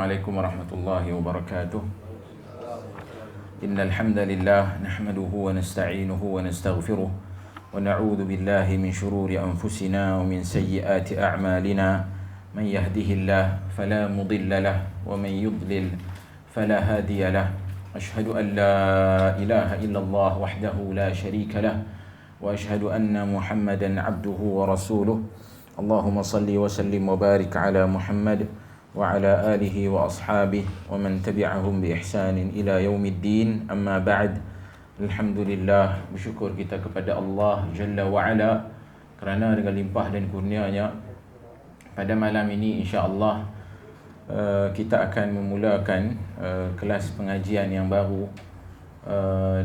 Assalamualaikum warahmatullahi wabarakatuh. Innal hamdalillah nahmaduhu wa nasta'inuhu wa nastaghfiruh wa na'udzu billahi min shururi anfusina wa min sayyiati a'malina. Man yahdihillahu fala mudilla lahu wa man yudlil fala hadiya lahu. Ashhadu an la ilaha illallah wahdahu la sharika lahu wa ashhadu anna Muhammadan 'abduhu wa rasuluh. Allahumma salli wa sallim wa barik ala Muhammad wa ala alihi wa ashabihi wa man tabi'ahum bi ihsanin ila yaumiddin. Amma ba'd. Alhamdulillah, bersyukur kita kepada Allah Jalla wa Ala kerana dengan limpah dan kurnia-Nya pada malam ini insya-Allah kita akan memulakan kelas pengajian yang baru,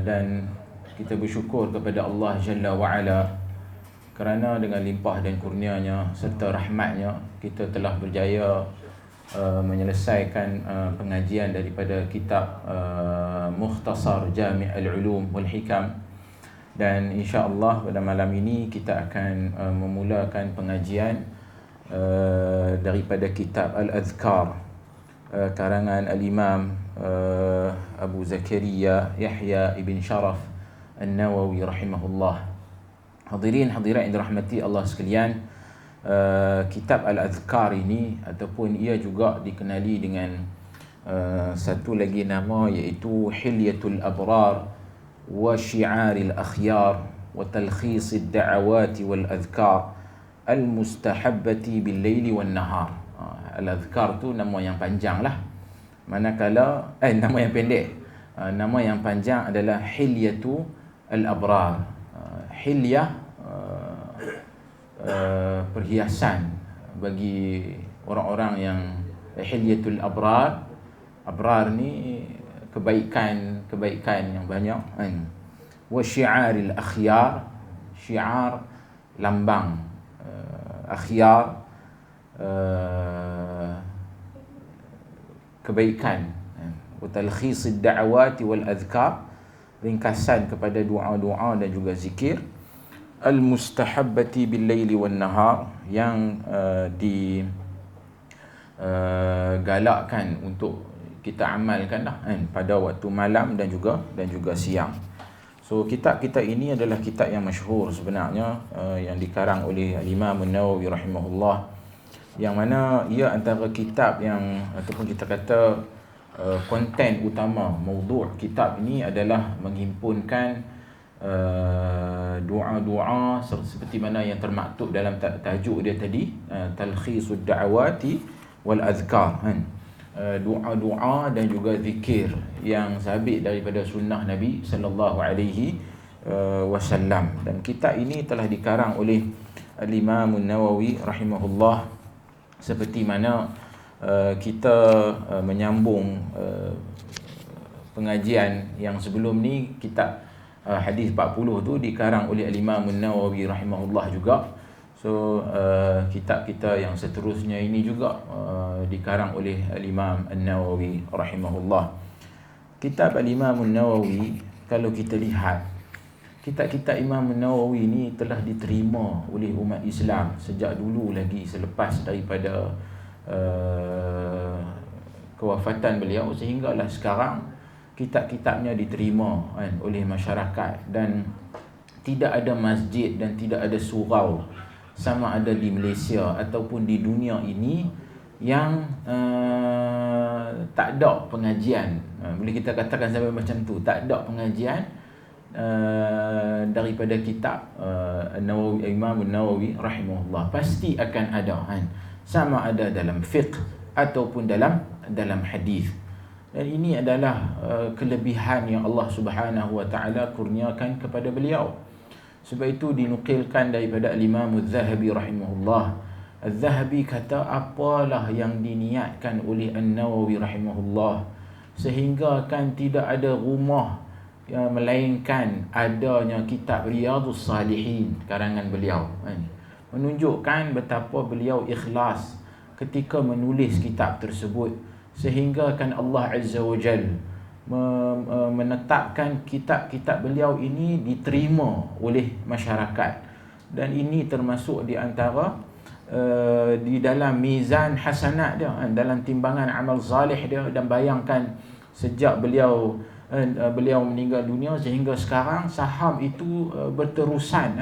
dan kita bersyukur kepada Allah Jalla wa Ala kerana dengan limpah dan kurnia-Nya serta rahmat-Nya kita telah berjaya menyelesaikan pengajian daripada kitab Mukhtasar Jami' al-Ulum wal Hikam, dan insya-Allah pada malam ini kita akan memulakan pengajian daripada kitab Al-Adhkar karangan Al-Imam Abu Zakaria Yahya ibn Sharaf An-Nawawi rahimahullah. Hadirin hadirat yang dirahmati Allah sekalian, kitab Al-Adhkar ini ataupun ia juga dikenali dengan satu lagi nama, iaitu Hilyatul Abrar wa Syi'aril Akhyar wa Talkhisid Da'awati wal Adhkar Al-Mustahabbati bil Laili wan Nahar. Al-Adhkar tu nama yang panjang lah, manakala nama yang pendek. Nama yang panjang adalah Hilyatu Al-Abrar. Hilyah perhiasan bagi orang-orang yang Hilyatul Abrar. Abrar ni kebaikan yang banyak kan. Wa Syi'aril Akhyar, syiar lambang, akhyar kebaikan. Wa talkhisid da'awati wal adhkar, ringkasan kepada doa-doa dan juga zikir. Al-mustahabbati bil laili wan nahar, yang digalakkan untuk kita amalkan pada waktu malam dan juga siang. So kitab kita ini adalah kitab yang masyhur sebenarnya, yang dikarang oleh Imam An-Nawawi rahimahullah, yang mana ia antara kitab yang ataupun kita kata konten utama, maudhu' kitab ini adalah menghimpunkan doa-doa seperti mana yang termaktub dalam tajuk dia tadi, Talkhisud Da'awati wal Adhkar, doa-doa dan juga zikir yang sabit daripada sunnah Nabi sallallahu alaihi wasallam. Dan kitab ini telah dikarang oleh Al-Imam An-Nawawi rahimahullah, seperti mana kita menyambung pengajian yang sebelum ni, kitab hadis 40 tu dikarang oleh Al-Imam An-Nawawi rahimahullah juga. So kitab kita yang seterusnya ini juga dikarang oleh Al-Imam An-Nawawi rahimahullah. Kitab Al-Imam An-Nawawi, kalau kita lihat kitab-kitab Imam An-Nawawi ini telah diterima oleh umat Islam sejak dulu lagi, selepas daripada kewafatan beliau, sehinggalah sekarang kitab-kitabnya diterima oleh masyarakat, dan tidak ada masjid dan tidak ada surau, sama ada di Malaysia ataupun di dunia ini, yang tak ada pengajian, boleh kita katakan sampai macam tu, tak ada pengajian daripada kitab An-Nawawi, Imam An-Nawawi rahimahullah. Pasti akan ada sama ada dalam fiqh ataupun dalam hadis. Dan ini adalah kelebihan yang Allah Subhanahu wa taala kurniakan kepada beliau. Sebab itu dinukilkan daripada Al-Imam Az-Zahabi rahimahullah. Az-Zahabi kata, apalah yang diniatkan oleh An-Nawawi rahimahullah, sehingga kan tidak ada rumah melainkan adanya kitab Riyadhus Salihin karangan beliau. Menunjukkan betapa beliau ikhlas ketika menulis kitab tersebut, sehingga kan Allah Azza wa Jal menetapkan kitab-kitab beliau ini diterima oleh masyarakat. Dan ini termasuk di antara di dalam mizan hasanat dia, dalam timbangan amal salih dia. Dan bayangkan sejak beliau meninggal dunia sehingga sekarang, saham itu berterusan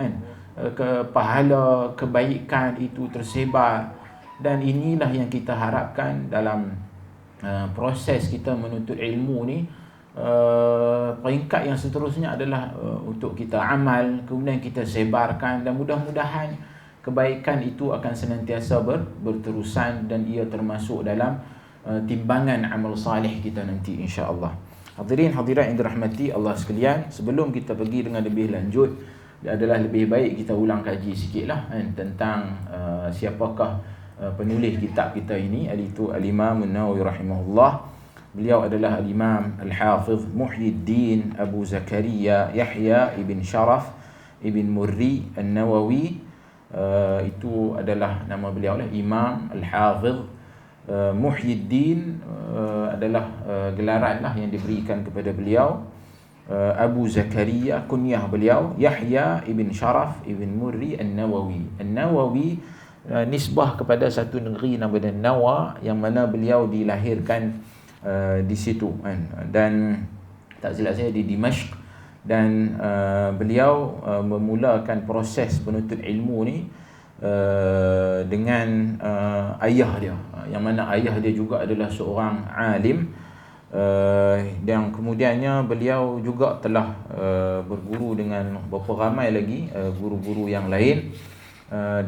ke pahala kebaikan itu tersebar. Dan inilah yang kita harapkan dalam proses kita menuntut ilmu ni. Peringkat yang seterusnya adalah untuk kita amal, kemudian kita sebarkan, dan mudah-mudahan kebaikan itu akan senantiasa berterusan, dan ia termasuk dalam timbangan amal salih kita nanti, insya-Allah. Hadirin hadirat yang dirahmati Allah sekalian, sebelum kita pergi dengan lebih lanjut, adalah lebih baik kita ulang kaji sikitlah tentang siapakah penulis kitab kita ini, iaitu Al-Imam An-Nawawi rahimahullah. Beliau adalah Al-Imam Al-Hafiz Muhyiddin Abu Zakaria Yahya ibn Sharaf ibn Murri An-Nawawi. Itu adalah nama beliau lah, Imam Al-Hafiz. Muhyiddin adalah gelaran lah yang diberikan kepada beliau. Abu Zakaria kunyah beliau, Yahya ibn Sharaf ibn Murri An-Nawawi. An-Nawawi nisbah kepada satu negeri namanya Nawa, yang mana beliau dilahirkan di situ dan tak silap saya di Dimashq. Dan beliau memulakan proses penuntut ilmu ni dengan ayah dia, yang mana ayah dia juga adalah seorang alim. Dan kemudiannya beliau juga telah berguru dengan beberapa ramai lagi guru-guru yang lain.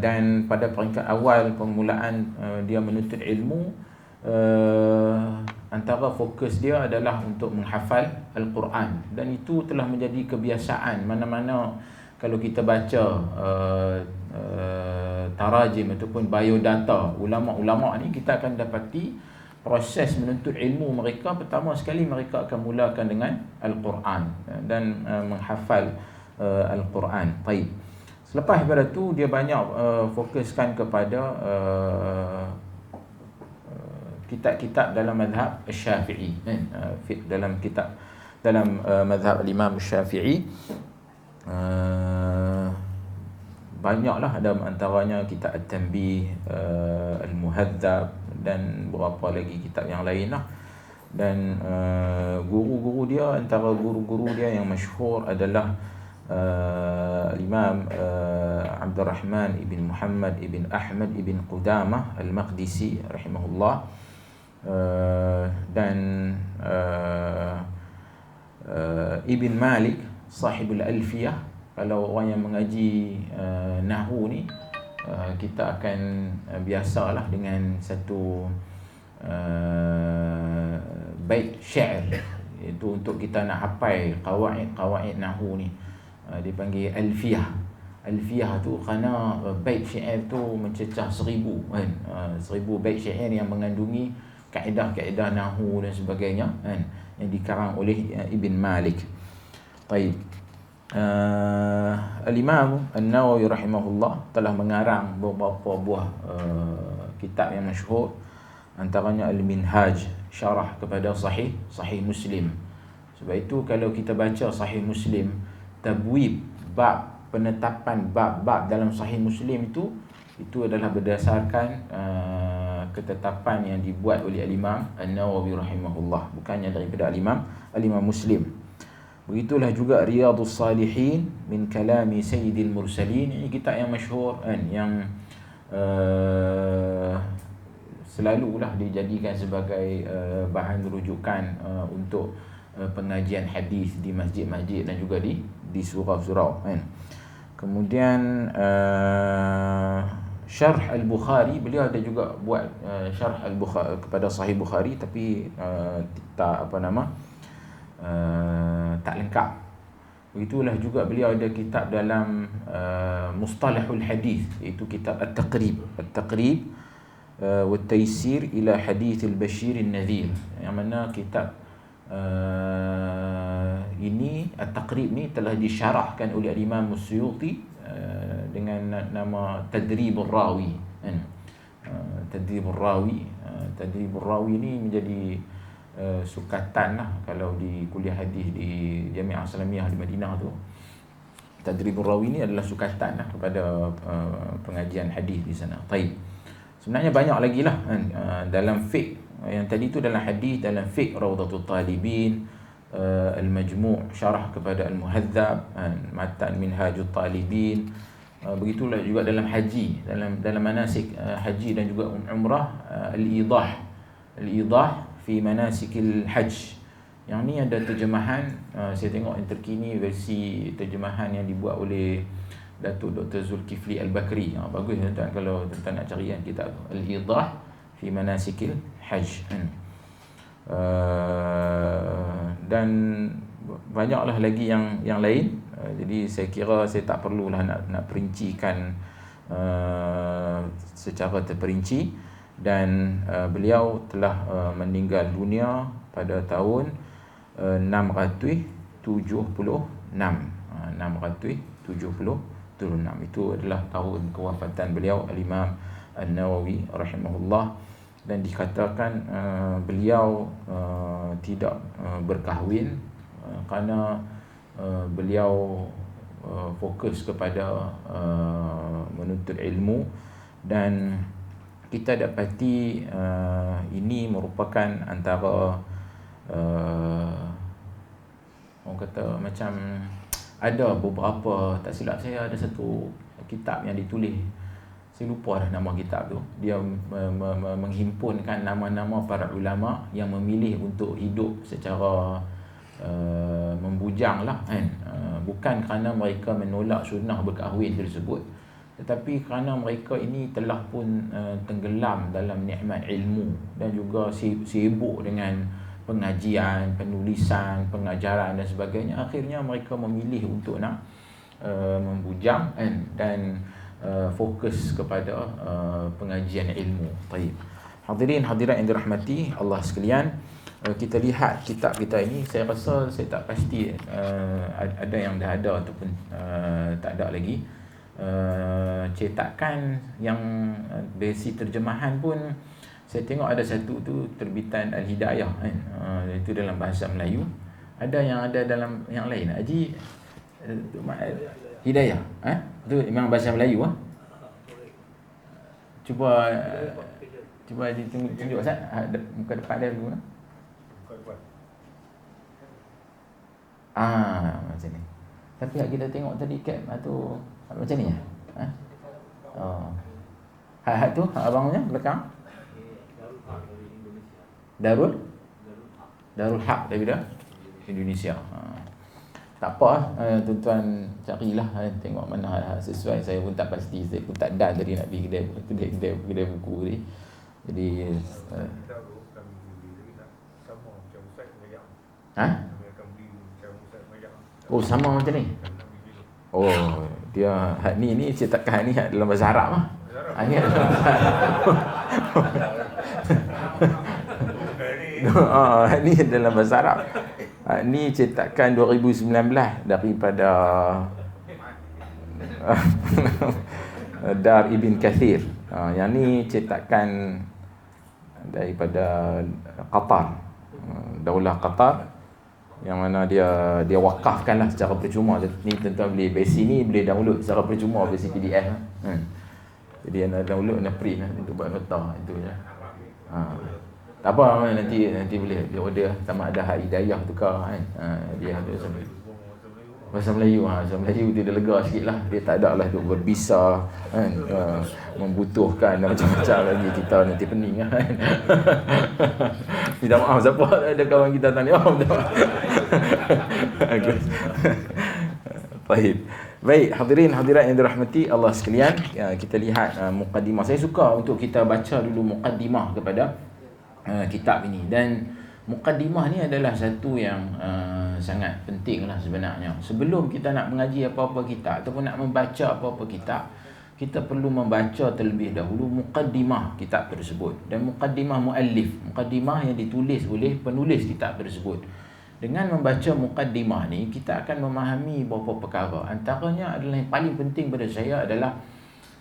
Dan pada peringkat awal permulaan dia menuntut ilmu, antara fokus dia adalah untuk menghafal Al-Quran. Dan itu telah menjadi kebiasaan. Mana-mana kalau kita baca tarajim ataupun biodata ulama-ulama ni, kita akan dapati proses menuntut ilmu mereka, pertama sekali mereka akan mulakan dengan Al-Quran dan menghafal Al-Quran. Baik. Selepas daripada tu dia banyak fokuskan kepada kitab-kitab dalam mazhab Syafi'i, dalam kitab dalam mazhab Imam Syafi'i. Banyaklah, ada antaranya kitab At-Tanbih, Al-Muhadzab, dan beberapa lagi kitab yang lain lah. Dan guru-guru dia, antara guru-guru dia yang masyhur adalah Imam Abdul Rahman ibn Muhammad ibn Ahmad ibn Qudamah Al-Maqdisi rahimahullah, dan Ibn Malik sahibul Alfiyah. Kalau orang yang mengaji nahwu ni, kita akan biasalah dengan satu bait syair, itu untuk kita nak hafal qawaid nahwu ni, dipanggil Alfiyah. Alfiyah tu kerana bait syair tu mencecah 1000 kan, 1000 bait syair yang mengandungi kaedah-kaedah nahwu dan sebagainya kan, yang dikarang oleh Ibn Malik. Baik. Al-Imam An-Nawawi rahimahullah telah mengarang beberapa buah kitab yang masyhur, antaranya Al-Minhaj, syarah kepada Sahih Muslim. Sebab itu kalau kita baca Sahih Muslim, tabwib, bab, penetapan bab-bab dalam Sahih Muslim itu adalah berdasarkan ketetapan yang dibuat oleh Al-Imam An-Nawawi rahimahullah, bukannya daripada Al-Imam Muslim. Begitulah juga Riyadhus Salihin min kalami Sayyidil Mursalin. Ini kitab yang masyhur kan, yang selalulah dijadikan sebagai bahan rujukan untuk pengajian hadis di masjid-masjid dan juga di surau-surau kan. Kemudian Syarh Al-Bukhari, beliau ada juga buat Syarh Al-Bukhari kepada Sahih Bukhari, tapi tak lengkap. Begitulah juga beliau ada kitab dalam Mustalahul Hadis, iaitu kitab At-Taqrib wa Taysir ila Hadith Al-Bashir An-Nadhir, yang mana kitab ini At-Taqrib ni telah disyarahkan oleh Imam Suyuti dengan nama Tadribur Rawi kan. Tadribur Rawi ni menjadi sukatan lah kalau di kuliah hadis di Jami'ah Islamiyah di Madinah tu. Tadribur rawi ni adalah sukatan lah kepada pengajian hadis di sana. Taib. Sebenarnya banyak lagi lah kan? Dalam fiqh, yang tadi tu dalam hadis, dalam fiqh Rawdatul Talibin, Al-Majmu' syarah kepada Al-Muhadzab, Matan Minhajul Talibin. Begitulah juga dalam haji, dalam manasik haji dan juga umrah, Al-Idah fi manasikil hajj. Yang ni ada terjemahan, saya tengok yang terkini versi terjemahan yang dibuat oleh Datuk Dr. Zulkifli Al-Bakri. Bagus tuan-tuan kalau tuan-tuan nak cari kan kitab tu, Al-Idah fi manasikil hajj. Dan banyaklah lagi yang lain. Jadi saya kira saya tak perlulah nak perincikan secara terperinci. Dan beliau telah meninggal dunia pada tahun 676. 676. Itu adalah tahun kewafatan beliau, Al-Imam An-Nawawi rahimahullah. Dan dikatakan beliau tidak berkahwin kerana beliau fokus kepada menuntut ilmu. Dan kita dapati ini merupakan antara orang kata macam ada beberapa, tak silap saya ada satu kitab yang ditulis, saya lupa dah nama kitab tu. Dia menghimpunkan nama-nama para ulama yang memilih untuk hidup secara membujang lah kan. Bukan kerana mereka menolak sunnah berkahwin tersebut, tetapi kerana mereka ini telah pun tenggelam dalam nikmat ilmu dan juga sibuk dengan pengajian, penulisan, pengajaran dan sebagainya. Akhirnya mereka memilih untuk nak membujang dan fokus kepada pengajian ilmu. Baik. Hadirin hadirat yang dirahmati Allah sekalian, kita lihat kitab kita ini. Saya rasa saya tak pasti ada yang dah ada ataupun tak ada lagi. Cetakan yang versi terjemahan pun saya tengok ada satu tu terbitan Al-Hidayah kan. Itu dalam bahasa Melayu. Ada yang ada dalam yang lain. Haji Hidayah. Itu memang bahasa Melayu . Cuba tunjuk Ustaz muka depan dia dulu . Macam ni. Tapi kita tengok tadi cap tu macam ni . Hat tu abangnya belakang. Darul Haq daripada Indonesia. Tak apa, tuan-tuan carilah, tengok mana sesuai. Saya pun tak pasti, saya pun tak dan tadi nak pergi kedai buku ni. Jadi oh sama macam ni. Oh, dia ni cetakan ni dalam bahasa Arab lah. Ni dalam bahasa ni dalam bahasa Arab. Ni cetakan 2019 daripada Dar Ibn Kathir. Yang ni cetakan daripada Qatar, Daulah Qatar, yang mana dia wakafkanlah secara percuma. Ni tuan-tuan boleh versi ni boleh download secara percuma, versi PDF. Jadi anda download, anda print untuk buat nota itu je. Tak apa, nanti boleh dia order sama ada Hak Hidayah tukar kan. Dia ada bahasa Melayu. Bahasa Melayu tu dia lega sikitlah. Dia tak ada lah duk berbisa kan, membutuhkan dan macam-macam lagi. Kita nanti pening kan. Minta maaf siapa ada kawan kita tanya. Baik, hadirin hadirat yang dirahmati Allah sekalian, kita lihat muqaddimah. Saya suka untuk kita baca dulu muqaddimah kepada kitab ini. Dan muqaddimah ni adalah satu yang sangat penting lah sebenarnya. Sebelum kita nak mengaji apa-apa kitab ataupun nak membaca apa-apa kitab, kita perlu membaca terlebih dahulu muqaddimah kitab tersebut. Dan muqaddimah muallif, muqaddimah yang ditulis oleh penulis kitab tersebut. Dengan membaca muqaddimah ni, kita akan memahami beberapa perkara. Antaranya adalah yang paling penting pada saya adalah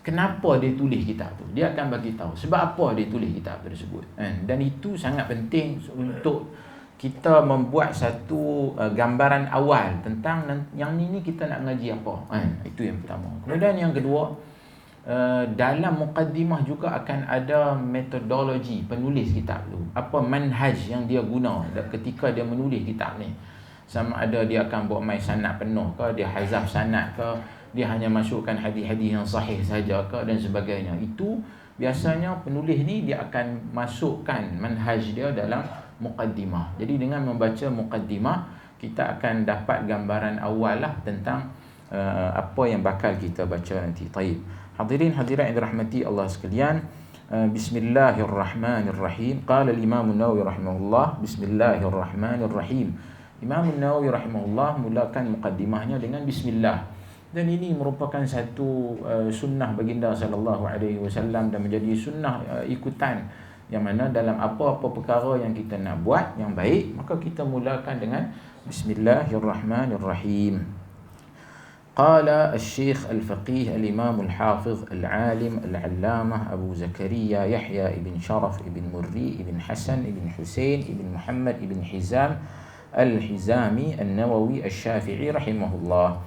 kenapa dia tulis kitab tu. Dia akan bagi tahu sebab apa dia tulis kitab tersebut. Dan itu sangat penting untuk kita membuat satu gambaran awal tentang yang ni kita nak ngaji apa. Itu yang pertama. Kemudian yang kedua, dalam muqaddimah juga akan ada metodologi penulis kitab tu. Apa manhaj yang dia guna ketika dia menulis kitab ni. Sama ada dia akan buat main sanad penuh ke, dia hazaf sanad ke, dia hanya masukkan hadis-hadis yang sahih saja ke dan sebagainya. Itu biasanya penulis ni dia akan masukkan manhaj dia dalam muqaddimah. Jadi dengan membaca muqaddimah, kita akan dapat gambaran awal lah tentang apa yang bakal kita baca nanti. Taib. Hadirin hadirat yang dirahmati Allah sekalian, Bismillahirrahmanirrahim. Qala al-Imam an-Nawawi rahimahullah, Bismillahirrahmanirrahim. Imam an-Nawawi rahimahullah mulakan muqaddimahnya dengan bismillah. Dan ini merupakan satu sunnah baginda sallallahu alaihi wasallam dan menjadi sunnah ikutan, yang mana dalam apa-apa perkara yang kita nak buat yang baik, maka kita mulakan dengan Bismillahirrahmanirrahim. Qala al-Syekh al-Faqih al-Imam al-Hafiz al-Alim al-Allamah Abu Zakaria Yahya ibn Sharaf ibn Murri ibn Hasan ibn Husain ibn Muhammad ibn Hizam al-Hizami al-Nawawi al-Syafi'i rahimahullah.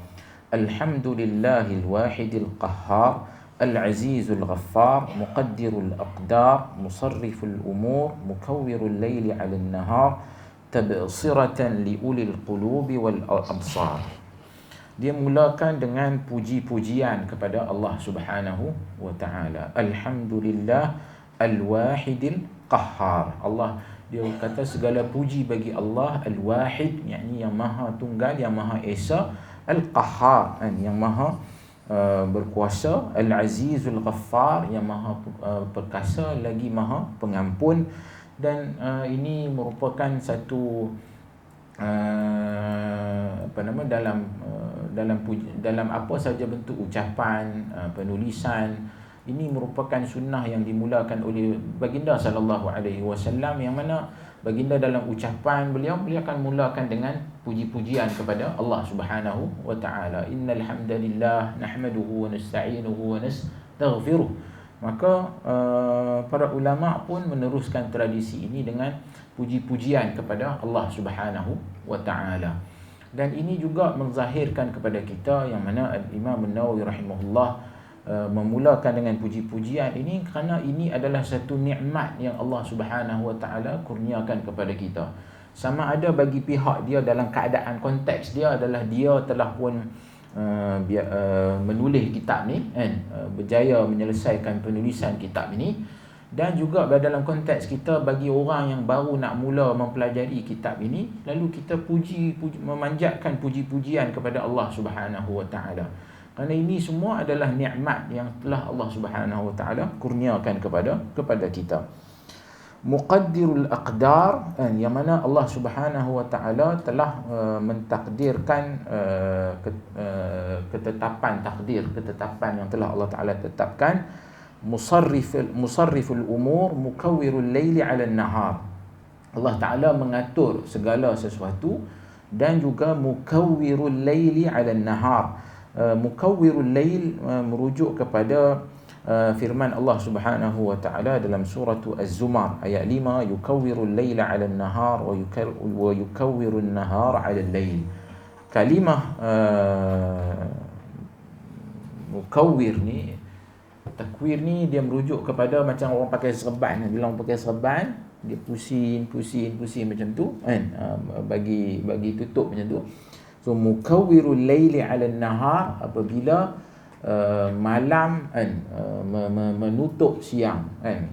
Alhamdulillahil wahidil qahhar al-azizul ghaffar muqaddirul aqdar musarriful umur mukawwirul layli 'alan nahar tabsiratan li ulil qulubi wal absar. Dia mulakan dengan puji-pujian kepada Allah Subhanahu wa taala. Alhamdulillah al-wahidil qahhar. Allah, dia kata segala puji bagi Allah al-wahid, yakni yang maha tunggal, yang maha esa, al-qahhar, yang maha berkuasa, al-azizul ghaffar, yang maha perkasa lagi maha pengampun. Dan ini merupakan satu dalam apa saja bentuk ucapan, penulisan, ini merupakan sunnah yang dimulakan oleh baginda sallallahu alaihi wasallam, yang mana baginda dalam ucapan beliau akan mulakan dengan puji-pujian kepada Allah Subhanahu wa taala. Innal hamdalillah nahmaduhu wa nasta'inuhu wa nastaghfiruh. Maka para ulama pun meneruskan tradisi ini dengan puji-pujian kepada Allah Subhanahu wa taala. Dan ini juga menzahirkan kepada kita yang mana Imam An-Nawawi rahimahullah memulakan dengan puji-pujian ini kerana ini adalah satu nikmat yang Allah Subhanahu wa taala kurniakan kepada kita. Sama ada bagi pihak dia dalam keadaan konteks dia adalah dia telah pun menulis kitab ni kan, berjaya menyelesaikan penulisan kitab ini, dan juga dalam konteks kita bagi orang yang baru nak mula mempelajari kitab ini, lalu kita memanjatkan puji-pujian kepada Allah Subhanahu wa taala. Kerana ini semua adalah nikmat yang telah Allah Subhanahu wa taala kurniakan kepada kita. Muqaddirul aqdar, yang mana Allah Subhanahu wa taala telah mentakdirkan ketetapan yang telah Allah taala tetapkan. Musarriful umur mukawwirul laili 'alan nahar. Allah taala mengatur segala sesuatu, dan juga mukawwirul laili 'alan nahar. Mukawwirul lail merujuk kepada firman Allah Subhanahu wa taala dalam surah Az-Zumar ayat 5, yukawwirul laila 'alan nahar wa yukawwirun nahara 'alal lail. Kalimah mukawwir ni, takwir ni, dia merujuk kepada macam orang pakai serban. Bila orang pakai serban, dia pusing macam tu kan, bagi tutup macam tu. So mukawwirul laili 'alan nahar, apabila malam kan menutup siang kan.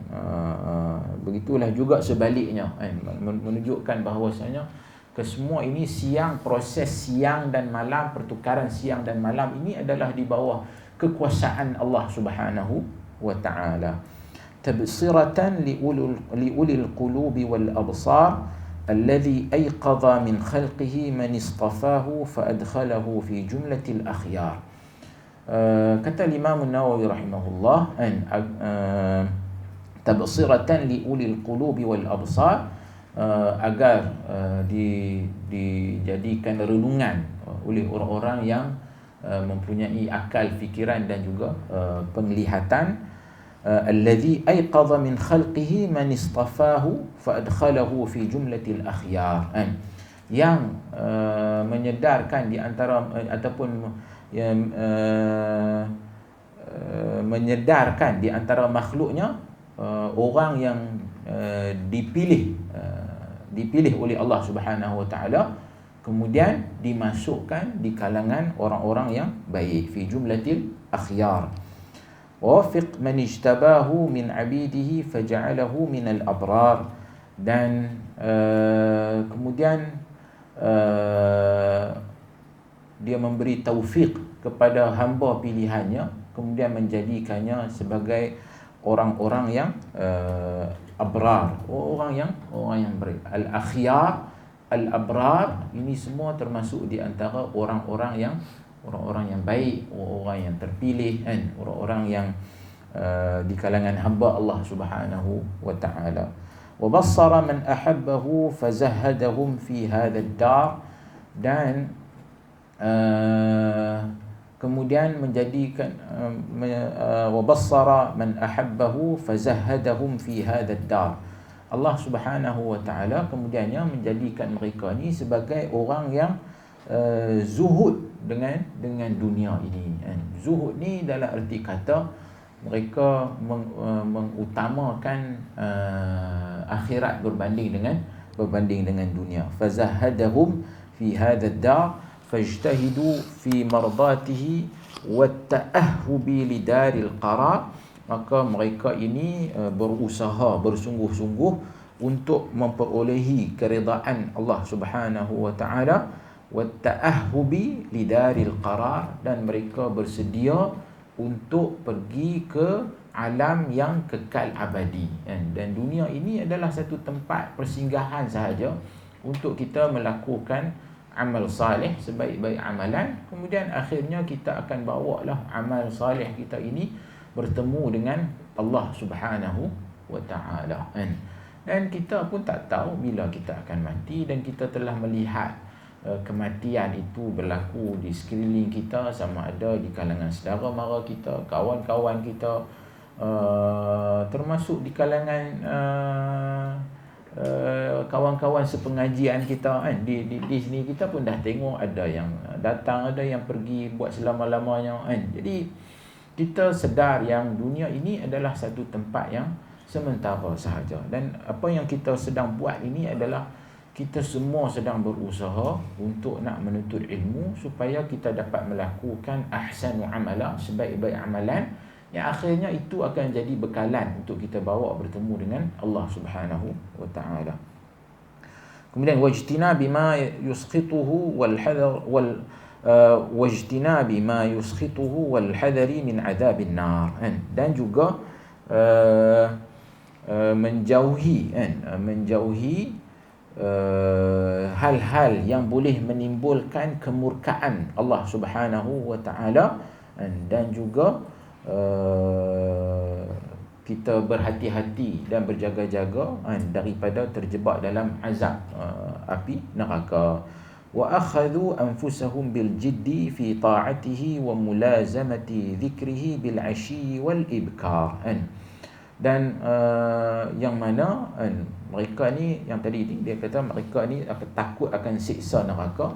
Begitulah juga sebaliknya kan, menunjukkan bahawasanya kesemua ini siang, proses siang dan malam, pertukaran siang dan malam ini adalah di bawah kekuasaan Allah Subhanahu wa taala. Tabsiratan li ulil qulubi wal absar alladhi ayqadha min khalqihi man istafahu fa adkhalahu fi jumlatil akhyar. Kata Imam An-Nawawi rahimahullah, tabsiratan li ulil qulubi wal absar, agar dijadikan renungan oleh orang-orang yang mempunyai akal fikiran dan juga penglihatan, alladhi ayqadha min khalqihi man istafahu fa adkhalahu fi jumlatil akhyar, kan, yang menyedarkan di antara ataupun menyedarkan di antara makhluknya orang yang dipilih oleh Allah Subhanahu wa taala, kemudian dimasukkan di kalangan orang-orang yang baik, fi jumlatil akhyar. Wafiq man ijtabahu min abidihi faja'alahu min al-abrar, dan kemudian dia memberi taufik kepada hamba pilihannya, kemudian menjadikannya sebagai orang-orang yang abrar, orang yang baik. Al-akhyar, al-abrar, ini semua termasuk di antara orang-orang yang baik, orang yang terpilih, kan, orang-orang yang di kalangan hamba Allah Subhanahu wa taala. Wa bassara man ahabbahu fazahhadahum fi hadha ad-dar, dan kemudian menjadikan wa bassara man ahabbahu fazahhadahum fi hadha ad-dar. Allah Subhanahu wa taala kemudiannya menjadikan mereka ni sebagai orang yang zuhud dengan dunia ini. Zuhud ni dalam erti kata mereka mengutamakan akhirat berbanding dengan dunia. Fazahadahum fi hadha ad-dar fajtahidu fi mardatihi wa ta'ahhubi lidaril qarar. Maka mereka ini berusaha bersungguh-sungguh untuk memperolehi keredaan Allah Subhanahu wa taala, wa ta'ahhubi lidaril qarar, dan mereka bersedia untuk pergi ke alam yang kekal abadi, dan dunia ini adalah satu tempat persinggahan sahaja untuk kita melakukan amal salih, sebaik-baik amalan, kemudian akhirnya kita akan bawalah amal salih kita ini bertemu dengan Allah Subhanahu wa taala, dan kita pun tak tahu bila kita akan mati, dan kita telah melihat kematian itu berlaku di sekeliling kita, sama ada di kalangan saudara mara kita, kawan-kawan kita, termasuk di kalangan kawan-kawan sepengajian kita, kan. Di sini kita pun dah tengok ada yang datang, ada yang pergi buat selama-lamanya, kan. Jadi kita sedar yang dunia ini adalah satu tempat yang sementara sahaja, dan apa yang kita sedang buat ini adalah kita semua sedang berusaha untuk nak menuntut ilmu supaya kita dapat melakukan ahsanu amala, sebaik-baik amalan, yang akhirnya itu akan jadi bekalan untuk kita bawa bertemu dengan Allah Subhanahu wa taala. Kemudian wajtinabi ma yusqituhu wal hadar wal wajtinabi ma yusqituhu wal hadari min adabin nar, dan juga menjauhi hal-hal yang boleh menimbulkan kemurkaan Allah Subhanahu wa taala, dan juga kita berhati-hati dan berjaga-jaga daripada terjebak dalam azab api neraka. Wa akhadhu anfusahum bil jiddi fi ta'atihi wa mulazamati dhikrihi bil ashi wal ibkar, dan yang mana mereka ni, yang tadi dia kata mereka ni takut akan siksa neraka,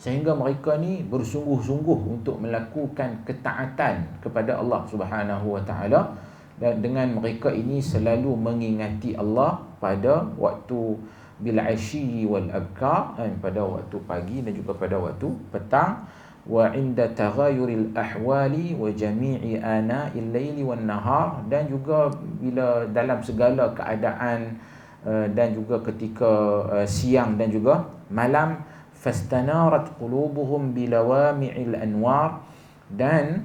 sehingga mereka ni bersungguh-sungguh untuk melakukan ketaatan kepada Allah Subhanahu wa taala, dan dengan mereka ini selalu mengingati Allah pada waktu bil ashi wal abkar, pada waktu pagi dan juga pada waktu petang, wa inda taghayuril ahwali wa jami'i ana'il laili wan nahar, dan juga bila dalam segala keadaan dan juga ketika siang dan juga malam, fastanarat qulubuhum bilawami'il anwar, dan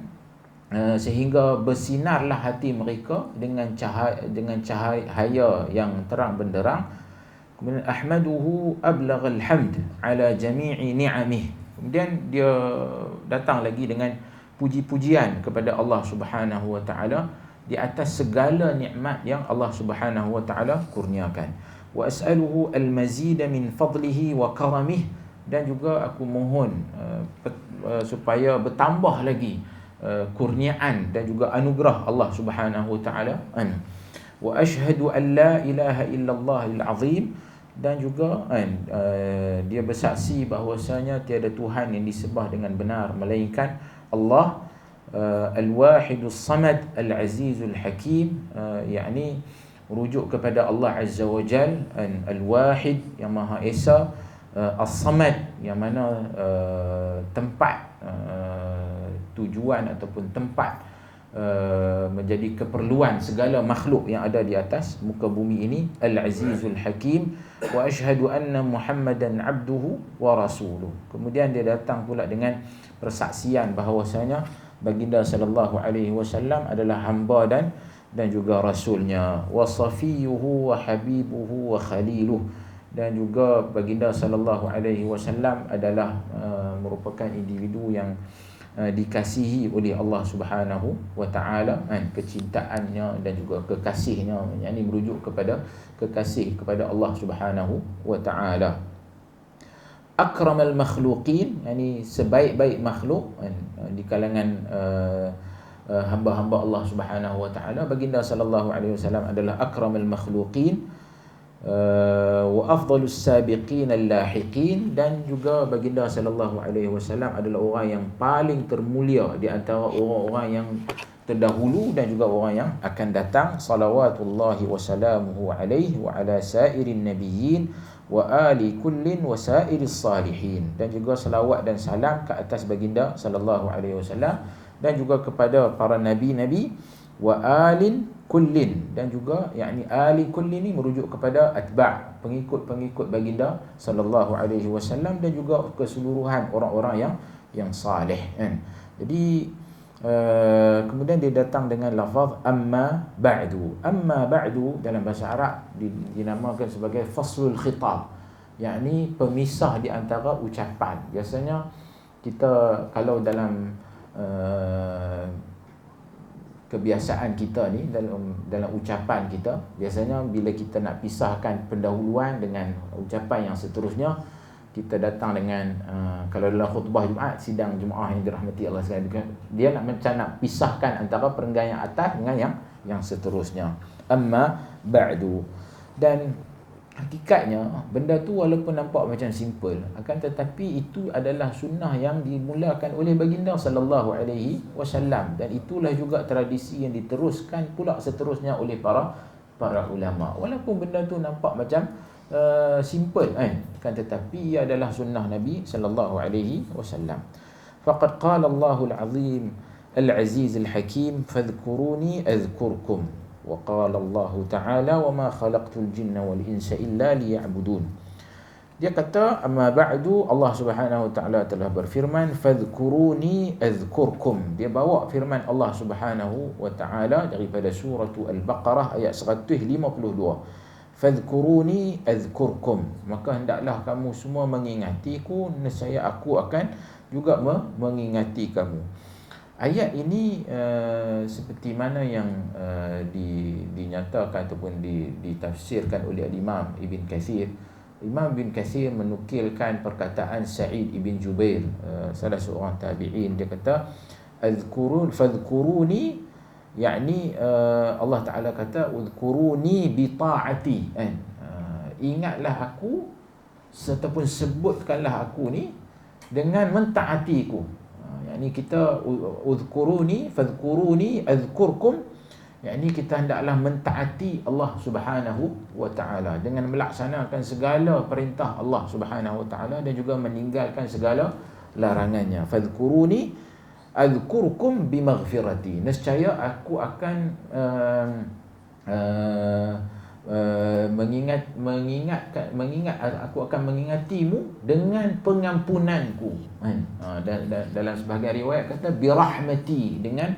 sehingga bersinarlah hati mereka dengan cahaya yang terang benderang. Kemudian ahmaduhu ablaghal hamd ala jami'i ni'amih, kemudian dia datang lagi dengan puji-pujian kepada Allah Subhanahu wa taala di atas segala nikmat yang Allah Subhanahu wa taala kurniakan. Wa as'aluhu al-mazid min fadlihi wa karamih, dan juga aku mohon supaya bertambah lagi kurniaan dan juga anugerah Allah Subhanahu wa taala. Wa asyhadu an la ilaha illallah al-azim, dan juga dia bersaksi bahawasanya tiada Tuhan yang disembah dengan benar melainkan Allah, al-wahidus samad al-azizul hakim, yakni merujuk kepada Allah Azza wa Jal, al-wahid yang maha esa, as-samad yang mana tempat tujuan ataupun tempat menjadi keperluan segala makhluk yang ada di atas muka bumi ini, al-azizul hakim, wa asyhadu anna muhammadan abduhu wa rasuluh. Kemudian dia datang pula dengan persaksian bahawasanya baginda sallallahu alaihi wasallam adalah hamba dan juga rasulnya, wa safiyuhu wa habibuhu wa khaliluh, dan juga baginda sallallahu alaihi wasallam adalah merupakan individu yang dikasihi oleh Allah Subhanahu wa taala, kecintaannya dan juga kekasihnya, yang ini merujuk kepada kekasih kepada Allah Subhanahu wa taala. Akramal makhluqin, yani sebaik-baik makhluk di kalangan hamba-hamba Allah Subhanahu wa taala, baginda sallallahu alaihi wasallam adalah akramal makhluqin, wa afdalus sabiqin al-lahiqin, dan juga baginda sallallahu alaihi wasallam adalah orang yang paling termulia di antara orang-orang yang terdahulu dan juga orang yang akan datang. Salawatullahi wa salamuhu alaihi wa ala sairin nabiyyin wa ali kullin wa sairis salihin, dan juga salawat dan salam ke atas baginda sallallahu alaihi wasallam dan juga kepada para nabi-nabi, wa alin kullin, dan juga yakni ali kullin ni merujuk kepada atba', pengikut-pengikut baginda sallallahu alaihi wasallam, dan juga keseluruhan orang-orang yang saleh, kan. Jadi kemudian dia datang dengan lafaz amma ba'du. Amma ba'du dalam bahasa Arab dinamakan sebagai faslul khitab, yakni pemisah di antara ucapan. Biasanya kita kalau dalam kebiasaan kita ni, dalam ucapan kita, biasanya bila kita nak pisahkan pendahuluan dengan ucapan yang seterusnya, kita datang dengan kalau dalam khutbah Jumaat, sidang Jumaat yang dirahmati Allah sekalian, dia macam nak pisahkan antara perenggan yang atas dengan yang seterusnya. Amma ba'du. Dan hakikatnya benda tu walaupun nampak macam simple, akan tetapi itu adalah sunnah yang dimulakan oleh baginda sallallahu alaihi wasallam, dan itulah juga tradisi yang diteruskan pula seterusnya oleh para ulama. Walaupun benda tu nampak macam simple, kan, tetapi ia adalah sunnah Nabi sallallahu alaihi wasallam. Faqad qala Allahul azim al-aziz al-hakim fadhkuruni adhkurkum, wa qala Allah Ta'ala wa ma khalaqtul jinna wal insa illa liya'budun. Dia kata amma ba'du, Allah Subhanahu wa taala telah berfirman fadhkuruni adhkurkum. Dia bawa firman Allah Subhanahu wa taala daripada surah Al-Baqarah ayat 152. Fadhkuruni adhkurkum, maka hendaklah kamu semua mengingatiku, nescaya aku akan juga mengingati kamu. Ayat ini seperti mana yang dinyatakan ataupun ditafsirkan oleh Imam Ibn Kathir. Imam Ibn Kathir menukilkan perkataan Sa'id Ibn Jubair, salah seorang tabi'in. Dia kata fadhkuruni, yakni Allah Ta'ala kata udhkuruni bi ta'ati, ingatlah aku ataupun sebutkanlah aku ni dengan mentaatiku. Yakni kita udhkuruni fadhkuruni adhkurkum, yakni kita hendaklah mentaati Allah Subhanahu wa taala dengan melaksanakan segala perintah Allah Subhanahu wa taala dan juga meninggalkan segala larangannya. Fadhkuruni adhkurkum bimaghfirati, nescaya aku akan mengingat aku akan mengingatimu dengan pengampunanku. Dan dalam sebahagian riwayat kata birahmati, dengan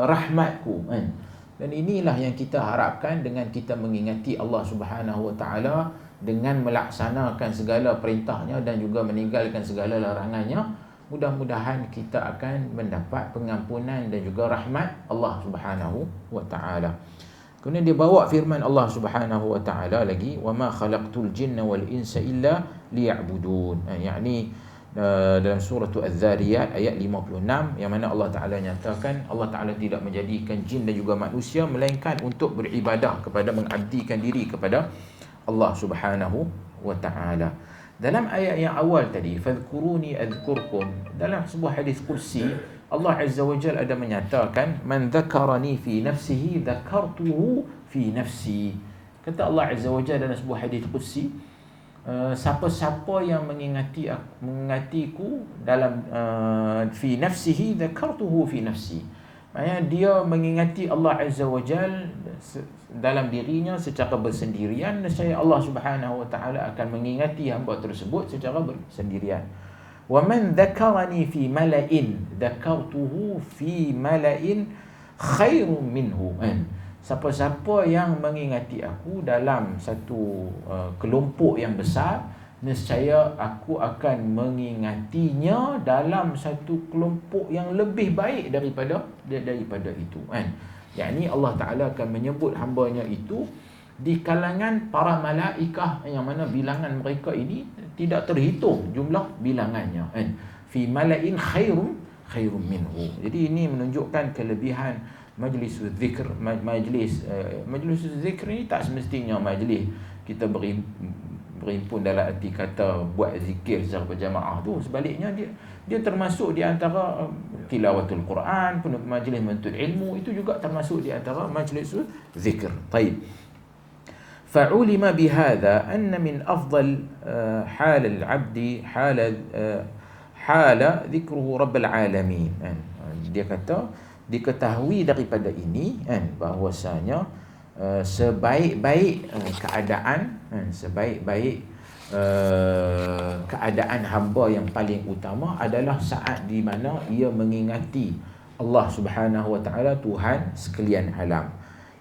rahmatku. Dan inilah yang kita harapkan dengan kita mengingati Allah Subhanahu wa taala, dengan melaksanakan segala perintahnya dan juga meninggalkan segala larangannya. Mudah-mudahan kita akan mendapat pengampunan dan juga rahmat Allah Subhanahu wa taala. Kemudian dia bawa firman Allah Subhanahu wa taala lagi, wa ma khalaqtul jinna wal insa illa liya'budun. Yakni dalam surah Az-Zariyat ayat 56, yang mana Allah Ta'ala nyatakan Allah Ta'ala tidak menjadikan jin dan juga manusia melainkan untuk beribadah kepada, mengabdikan diri kepada Allah Subhanahu wa Ta'ala. Dalam ayat yang awal tadi, fadhkuruni adhkurkum, dalam sebuah hadis kursi Allah Azza wa Jalla ada menyatakan, man dhakarani fi nafsihi dhakartuhu fi nafsi. Kata Allah Azza wa Jalla dalam sebuah hadis kursi, siapa-siapa yang mengingatiku dalam fi nafsihi dzakartuhu fi nafsi. Maksudnya dia mengingati Allah Azza wa Jal dalam dirinya secara bersendirian, nescaya Allah Subhanahu wa Ta'ala akan mengingati hamba tersebut secara bersendirian. Wa man dzakarani fi mala'in dzakartuhu fi mala'in khairum minhu. Siapa-siapa yang mengingati aku dalam satu kelompok yang besar, nescaya aku akan mengingatinya dalam satu kelompok yang lebih baik daripada itu, kan. Yakni Allah Ta'ala akan menyebut hambanya itu di kalangan para malaikah, yang mana bilangan mereka ini tidak terhitung jumlah bilangannya, kan. Fi mala'in khairum minhu. Jadi ini menunjukkan kelebihan majlis zikr. Majlis zikr ni tak semestinya majlis kita berhimpun dalam arti kata buat zikir secara berjamaah tu. Sebaliknya dia termasuk di antara tilawatul Quran, majlis menuntut ilmu, itu juga termasuk di antara majlis zikr. Baik. Fa'ulima bihadha anna min afdal hal al-'abdi hala dhikruhu rabbil alamin. Dia kata diketahui daripada ini, kan, bahwasanya sebaik-baik keadaan hamba yang paling utama adalah saat di mana ia mengingati Allah Subhanahu wa Ta'ala, Tuhan sekalian alam.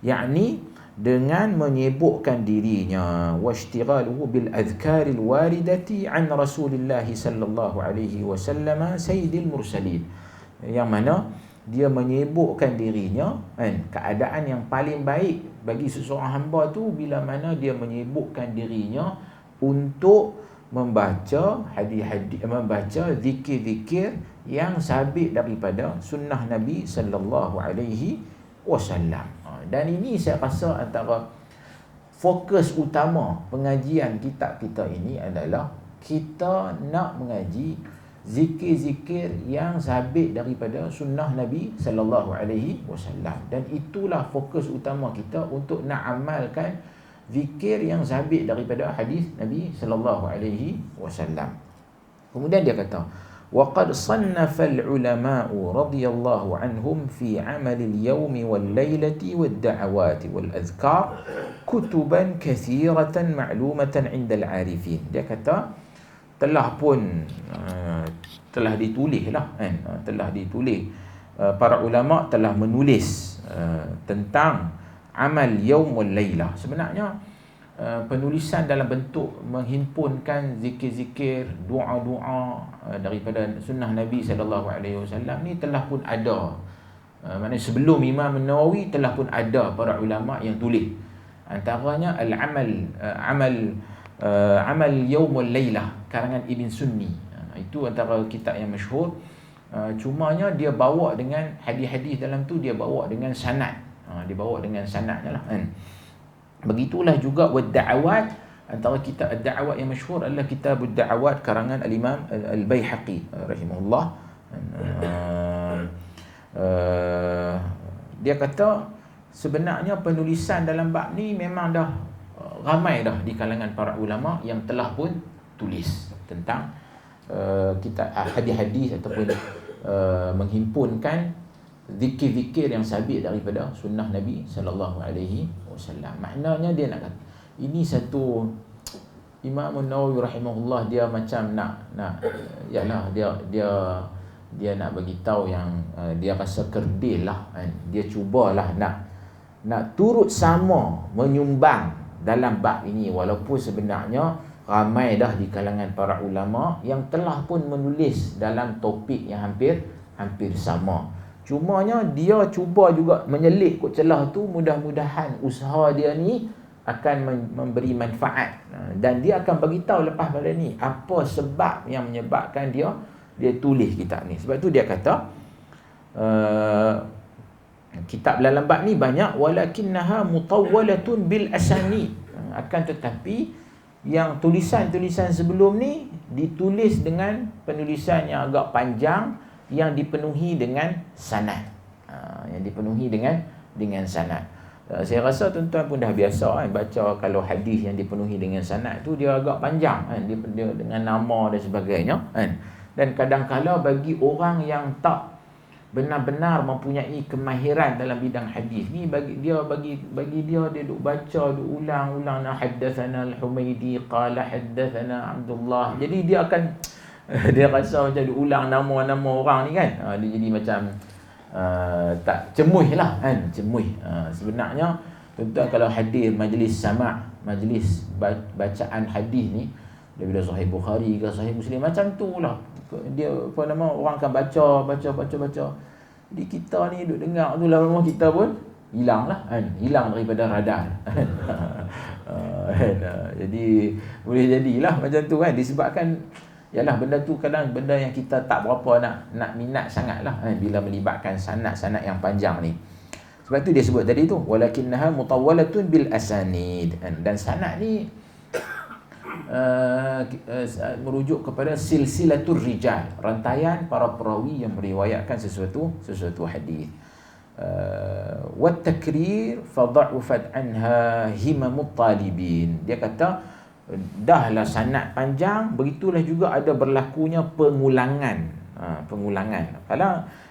Yakni dengan menyibukkan dirinya washtighaluhu bil adhkaril waridati an Rasulillah sallallahu alaihi wasallam sayyidil mursalin, yang mana dia menyibukkan dirinya, kan, keadaan yang paling baik bagi seseorang hamba tu bila mana dia menyibukkan dirinya untuk membaca hadis-hadis, membaca zikir-zikir yang sabit daripada sunnah Nabi sallallahu alaihi wasallam. Dan ini saya rasa antara fokus utama pengajian kitab kita ini adalah kita nak mengaji zikir-zikir yang sabit daripada sunnah Nabi sallallahu alaihi wasallam, dan itulah fokus utama kita untuk nak amalkan zikir yang sabit daripada hadis Nabi sallallahu alaihi wasallam. Kemudian dia kata, wa qad sannafa al-ulama'u radhiyallahu anhum fi 'amal al-yawm wal-lailati wad-da'awati wal-adhkar kutuban kathiratan ma'lumatan 'inda al-'arifin. Dia kata telah ditulis lah, kan? Telah ditulis, para ulama telah menulis tentang amal yaum wal lailah. Sebenarnya penulisan dalam bentuk menghimpunkan zikir-zikir, doa-doa daripada sunnah Nabi sallallahu alaihi wasallam ni telah pun ada. Maknanya sebelum Imam Nawawi telah pun ada para ulama yang tulis. Antaranya amal yaumul lailah karangan Ibn Sunni. Itu antara kitab yang masyhur. Cumanya dia bawa dengan hadis-hadis dalam tu, dia bawa dengan sanad. Dia bawa dengan sanadnya lah, kan. Begitulah juga wad-da'awat. Antara kitab ad-da'awat yang masyhur adalah kitab ad-da'awat karangan al-Imam al-Baihaqi rahimahullah. Dia kata sebenarnya penulisan dalam bab ni memang dah ramai dah di kalangan para ulama yang telah pun tulis tentang kitab hadis-hadis ataupun menghimpunkan zikir-zikir yang sabit daripada sunnah Nabi sallallahu alaihi wasallam. Maknanya dia nak kata ini satu, Imam Nawawi rahimahullah dia macam nak yalah dia nak bagi tahu yang dia rasa kerdil lah, kan. Dia cubalah nak turut sama menyumbang dalam bab ini, walaupun sebenarnya ramai dah di kalangan para ulama yang telah pun menulis dalam topik yang hampir sama. Cumanya dia cuba juga menyelit kot celah tu, mudah-mudahan usaha dia ni akan memberi manfaat, dan dia akan beritahu lepas pada ni apa sebab yang menyebabkan dia tulis kitab ni. Sebab tu dia kata kitab Lam Lambat ni banyak, walakinnaha mutawwalatun bil asani, akan tetapi yang tulisan-tulisan sebelum ni ditulis dengan penulisan yang agak panjang, yang dipenuhi dengan sanad, yang dipenuhi dengan sanad. Saya rasa tuan-tuan pun dah biasa kan, baca kalau hadis yang dipenuhi dengan sanad tu dia agak panjang kan, dia dengan nama dan sebagainya kan. Dan kadang-kala bagi orang yang tak benar-benar mempunyai kemahiran dalam bidang hadis ni, bagi dia duk baca, duk ulang-ulang, haddatsana al-Humaidi qala haddatsana Abdullah. Jadi dia akan dia rasa macam duk ulang nama-nama orang ni kan. Dia jadi macam tak cemuih lah kan, cemuih. Sebenarnya tuan-tuan kalau hadir majlis sama', majlis bacaan hadis ni, daripada Sahih Bukhari ke Sahih Muslim, macam tu lah dia orang akan baca. Jadi kita ni duk dengar tu, lama-lama kita pun hilang lah kan, hilang daripada radar. Jadi boleh jadilah macam tu kan, disebabkan yalah benda tu kadang benda yang kita tak berapa nak minat sangat lah kan, bila melibatkan sanad-sanad yang panjang ni. Sebab tu dia sebut tadi tu, walakinnaha mutawwalatun bil asanid, dan sanad ni merujuk kepada silsilatur rijal, rantaian para perawi yang meriwayatkan sesuatu hadis. Wat takrir fadha'ufat anha himamut talibin. Dia kata dahlah sanad panjang, begitulah juga ada berlakunya pengulangan.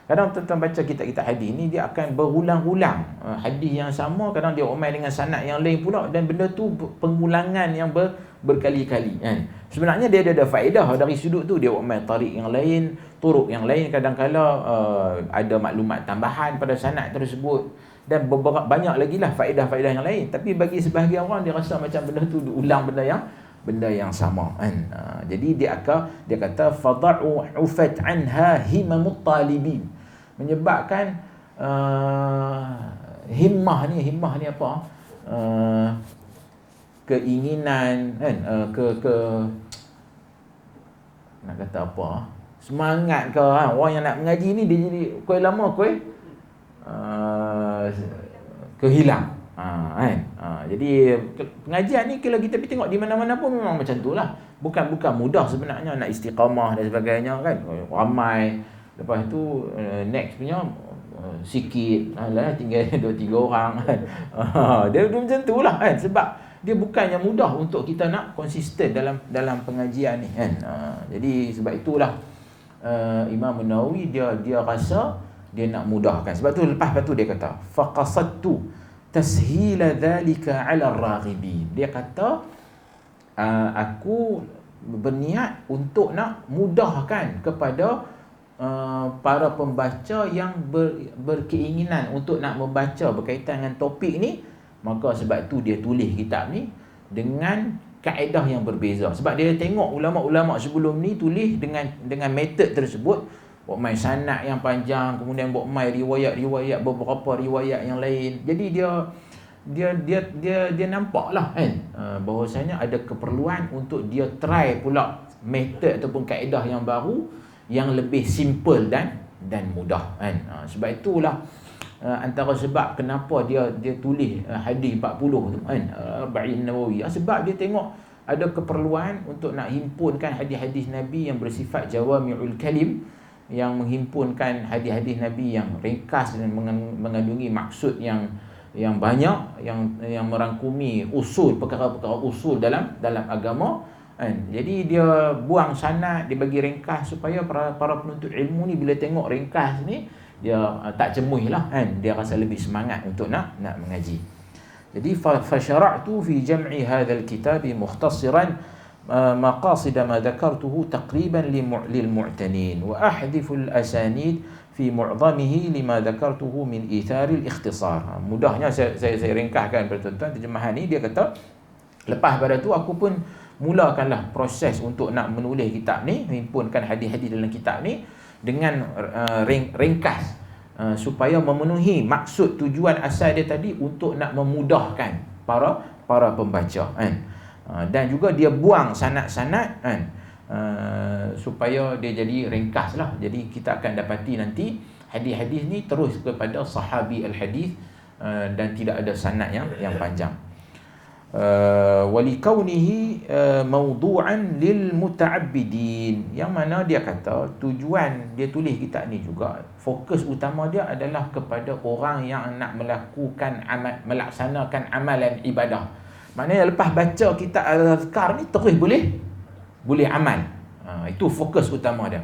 Kadang tuan-tuan baca kitab-kitab hadis ni, dia akan berulang-ulang hadis yang sama, kadang dia omai dengan sanad yang lain pula, dan benda tu pengulangan yang berkali-kali kan. Sebenarnya dia ada faedah dari sudut tu, dia omai tarik yang lain, turuk yang lain, kadang-kala ada maklumat tambahan pada sanad tersebut, dan banyak lagi lah faedah-faedah yang lain. Tapi bagi sebahagian orang, dia rasa macam benda tu ulang benda yang sama kan. Jadi dia kata fadha'u ufat anha himamut talibin, menyebabkan himmah ni apa, keinginan kan, nak kata apa, semangat ke ha? Orang yang nak mengaji ni dia jadi kuih lama kehilang kan. Jadi pengajian ni kalau kita pergi tengok di mana-mana pun memang macam tu lah. Bukan mudah sebenarnya nak istiqamah dan sebagainya kan. Ramai, lepas tu next punya sikit lah, tinggal 2-3 orang kan. Dia macam tu lah kan. Sebab dia bukannya mudah untuk kita nak konsisten dalam pengajian ni kan. Jadi sebab itulah Imam Nawawi dia rasa dia nak mudahkan. Sebab tu lepas tu dia kata faqasadtu tashila dhalika ala ar-raghibin. Dia kata aku berniat untuk nak mudahkan kepada para pembaca yang berkeinginan untuk nak membaca berkaitan dengan topik ni. Maka sebab tu dia tulis kitab ni dengan kaedah yang berbeza. Sebab dia tengok ulama-ulama sebelum ni tulis dengan metod tersebut, buat main sanad yang panjang, kemudian buat main riwayat beberapa riwayat yang lain. Jadi dia nampaklah kan bahawasanya ada keperluan untuk dia try pula metod ataupun kaedah yang baru yang lebih simple dan mudah kan. Sebab itulah antara sebab kenapa dia tulis hadis 40 tu kan, Arba'in Nawawi, sebab dia tengok ada keperluan untuk nak himpunkan hadis-hadis Nabi yang bersifat jawami'ul kalim, yang menghimpunkan hadis-hadis Nabi yang ringkas dan mengandungi maksud yang banyak, yang merangkumi usul, perkara-perkara usul dalam agama kan. Jadi dia buang sanad, dia bagi ringkas supaya para penuntut ilmu ni bila tengok ringkas ni dia tak cemuih lah kan, dia rasa lebih semangat untuk nak mengaji. Jadi fashara'tu fi jam'i hadzal kitab mukhtasaran maqasid ma dzakartuhu taqriban lil mu'tanin wa ahdhifu al asanid fi mu'dhamihi lima dzakartuhu min ithar al ikhtisar. Mudahnya saya ringkaskan pada tuan-tuan terjemahan ni. Dia kata lepas pada tu aku pun mulakanlah proses untuk nak menulis kitab ni, menghimpunkan hadis-hadis dalam kitab ni dengan ringkas supaya memenuhi maksud tujuan asal dia tadi untuk nak memudahkan para para pembaca kan. Dan juga dia buang sanad-sanad kan, supaya dia jadi ringkas lah. Jadi kita akan dapati nanti hadis-hadis ni terus kepada sahabi al-hadis, dan tidak ada sanad yang panjang. Walikaunihi mawdu'an lil muta'abbidin, yang mana dia kata tujuan dia tulis kitab ni juga, fokus utama dia adalah kepada orang yang nak melaksanakan amalan ibadah. Maknanya lepas baca kitab Al-Azkar ni terus boleh amal. Itu fokus utama dia.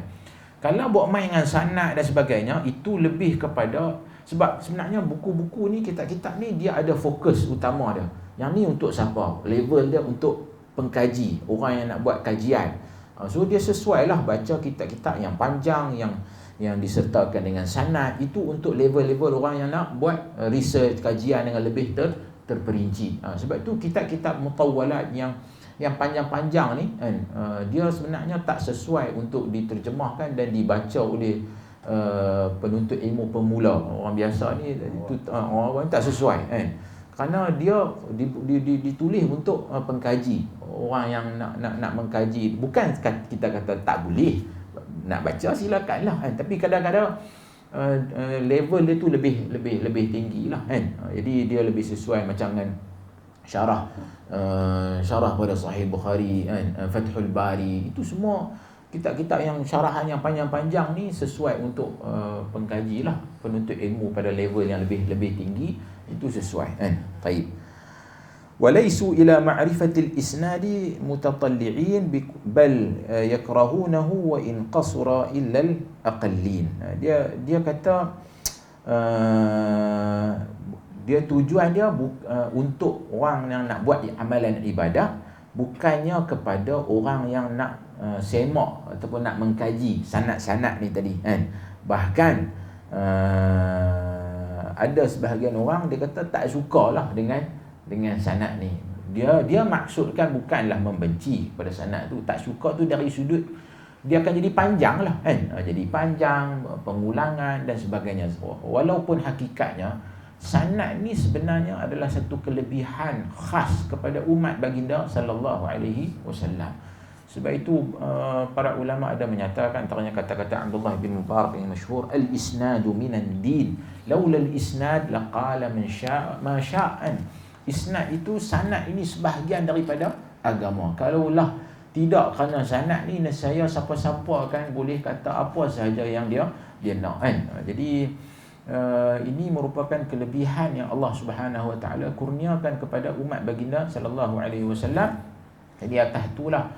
Kalau buat main dengan sanad dan sebagainya, itu lebih kepada, sebab sebenarnya buku-buku ni, kitab-kitab ni dia ada fokus utama dia. Yang ni untuk siapa? Level dia untuk pengkaji, orang yang nak buat kajian. So dia sesuai lah baca kitab-kitab yang panjang, yang disertakan dengan sanad. Itu untuk level-level orang yang nak buat research, kajian dengan lebih terperinci. Sebab itu kitab-kitab mutawwalat yang panjang-panjang ni kan, dia sebenarnya tak sesuai untuk diterjemahkan dan dibaca oleh penuntut ilmu pemula. Orang biasa ni itu orang tak sesuai kan. Kerana dia ditulis untuk pengkaji, orang yang nak mengkaji. Bukan kita kata tak boleh, nak baca silakanlah kan. Tapi kadang-kadang level dia tu lebih tinggi lah kan. Jadi dia lebih sesuai macam dengan syarah pada Sahih Bukhari kan, Fathul Bari. Itu semua kitab-kitab yang syarahan yang panjang-panjang ni sesuai untuk pengkaji lah, penuntut ilmu pada level yang lebih tinggi. Itu sesuai kan. Baik. Walaisu ila ma'rifatil isnadi mutatalli'in bal yakrahunahu wa in qasura illa al-aqallin. Dia kata dia tujuan dia untuk orang yang nak buat amalan ibadah, bukannya kepada orang yang nak semak ataupun nak mengkaji sanad-sanad ni tadi kan. Bahkan ada sebahagian orang dia kata tak sukalah dengan sanad ni. Dia maksudkan bukanlah membenci pada sanad tu, tak suka tu dari sudut dia akan jadi panjang lah kan. Jadi panjang, pengulangan dan sebagainya. Walaupun hakikatnya sanad ni sebenarnya adalah satu kelebihan khas kepada umat baginda sallallahu alaihi wasallam. Sebab itu para ulama ada menyatakan, antaranya kata-kata Abdullah bin Mubarak yang masyhur, al-isnadu minan din, laula al-isnad laqala man syaa ma sya'an. Isnad itu, sanad ini sebahagian daripada agama. Kalaulah tidak kerana sanad ni, nescaya siapa-siapa kan boleh kata apa sahaja yang dia nak kan. Jadi ini merupakan kelebihan yang Allah Subhanahu wa taala kurniakan kepada umat baginda sallallahu alaihi wasallam. Jadi atas itulah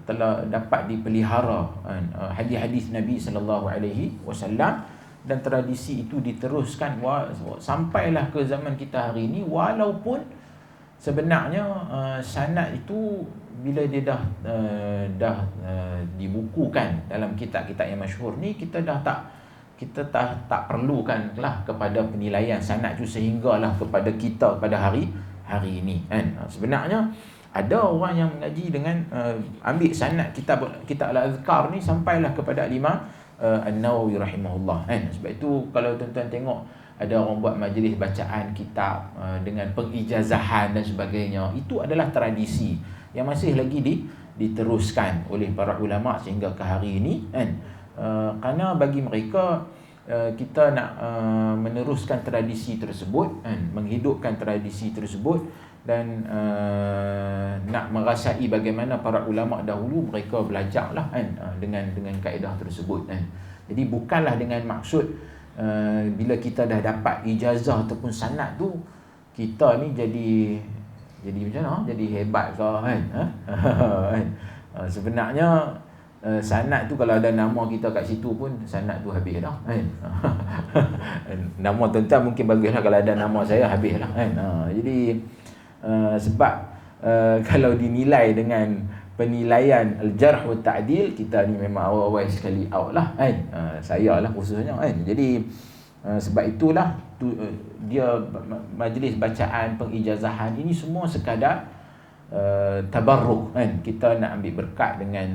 telah dapat dipelihara hadis-hadis Nabi sallallahu alaihi wasallam, dan tradisi itu diteruskan sampailah ke zaman kita hari ini. Walaupun sebenarnya sanad itu bila dia dah dibukukan dalam kitab-kitab yang masyhur ni, kita tak perlukan lah kepada penilaian sanad itu sehinggalah kepada kita pada hari ini kan. Sebenarnya ada orang yang mengaji dengan ambil sanad kitab Al-Azkar ni sampailah kepada Imam An-Nawawi rahimahullah kan. Sebab itu kalau tuan-tuan tengok ada orang buat majlis bacaan kitab dengan pengijazahan dan sebagainya, itu adalah tradisi yang masih lagi diteruskan oleh para ulama sehingga ke hari ini kan. Kerana bagi mereka kita nak meneruskan tradisi tersebut kan, menghidupkan tradisi tersebut, dan nak merasai bagaimana para ulama dahulu mereka belajarlah kan dengan kaedah tersebut kan. Jadi bukanlah dengan maksud bila kita dah dapat ijazah ataupun sanad tu kita ni jadi macam mana, jadi hebat ke kan. Sebenarnya sanad tu kalau ada nama kita kat situ pun sanad tu habis dah kan. Nama tuan-tuan mungkin baguslah, kalau ada nama saya habis lah kan. Jadi sebab kalau dinilai dengan penilaian al-jarh wa ta'dil, kita ni memang awal-awal sekali out lah kan. Saya lah khususnya kan. Jadi sebab itulah dia majlis bacaan pengijazahan ini semua sekadar tabarruk kan. Kita nak ambil berkat dengan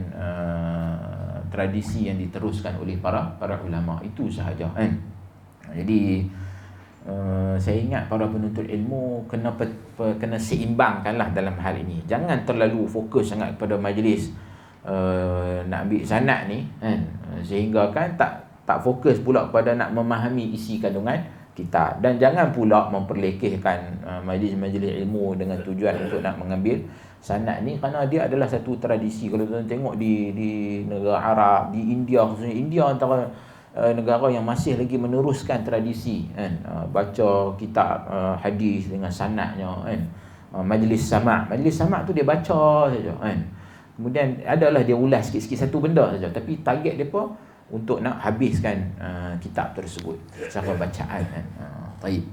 tradisi yang diteruskan oleh para ulama, itu sahaja kan. Jadi saya ingat para penuntut ilmu kena seimbangkanlah dalam hal ini. Jangan terlalu fokus sangat kepada majlis nak ambil sanad ni kan, sehingga kan tak fokus pula pada nak memahami isi kandungan kitab. Dan jangan pula memperlekehkan majlis-majlis ilmu dengan tujuan untuk nak mengambil sanad ni, kerana dia adalah satu tradisi. Kalau tuan tengok di negara Arab, di India khususnya, India antara negara yang masih lagi meneruskan tradisi kan, baca kitab hadis dengan sanadnya kan. Majlis sama' tu dia baca saja kan, kemudian adalah dia ulas sikit-sikit satu benda saja, tapi target depa untuk nak habiskan kitab tersebut secara bacaan kan. Baik.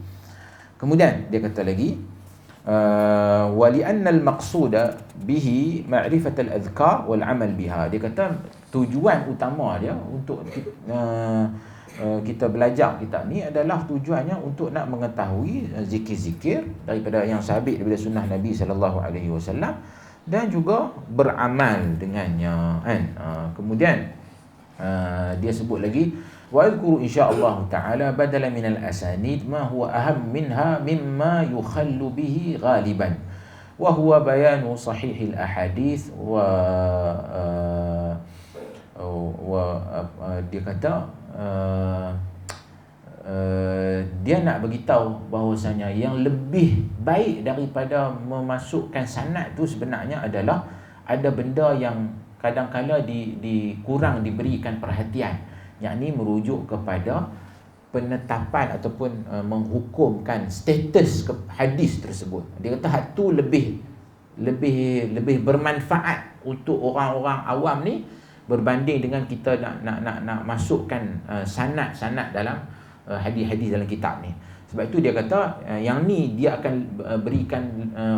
Kemudian dia kata lagi wa li'anna al-maqsuda bihi ma'rifat al-adhkar wal 'amal biha. Dia kata tujuan utama dia untuk kita belajar kitab ni adalah tujuannya untuk nak mengetahui zikir-zikir daripada yang sabit daripada sunnah Nabi sallallahu alaihi wasallam, dan juga beramal dengannya kan. Kemudian dia sebut lagi wa adhkuru insyaallah taala badala min al-asanid ma huwa aham minha mimma yukhallu bihi ghaliban wa huwa bayanu sahih al-ahadith dia kata dia nak beritahu bahawasanya yang lebih baik daripada memasukkan sanad tu sebenarnya adalah ada benda yang kadang-kala kurang diberikan perhatian, yakni merujuk kepada penetapan ataupun menghukumkan status hadis tersebut. Dia kata hak tu lebih bermanfaat untuk orang-orang awam ni berbanding dengan kita nak masukkan sanad dalam hadis-hadis dalam kitab ni. Sebab itu dia kata yang ni dia akan berikan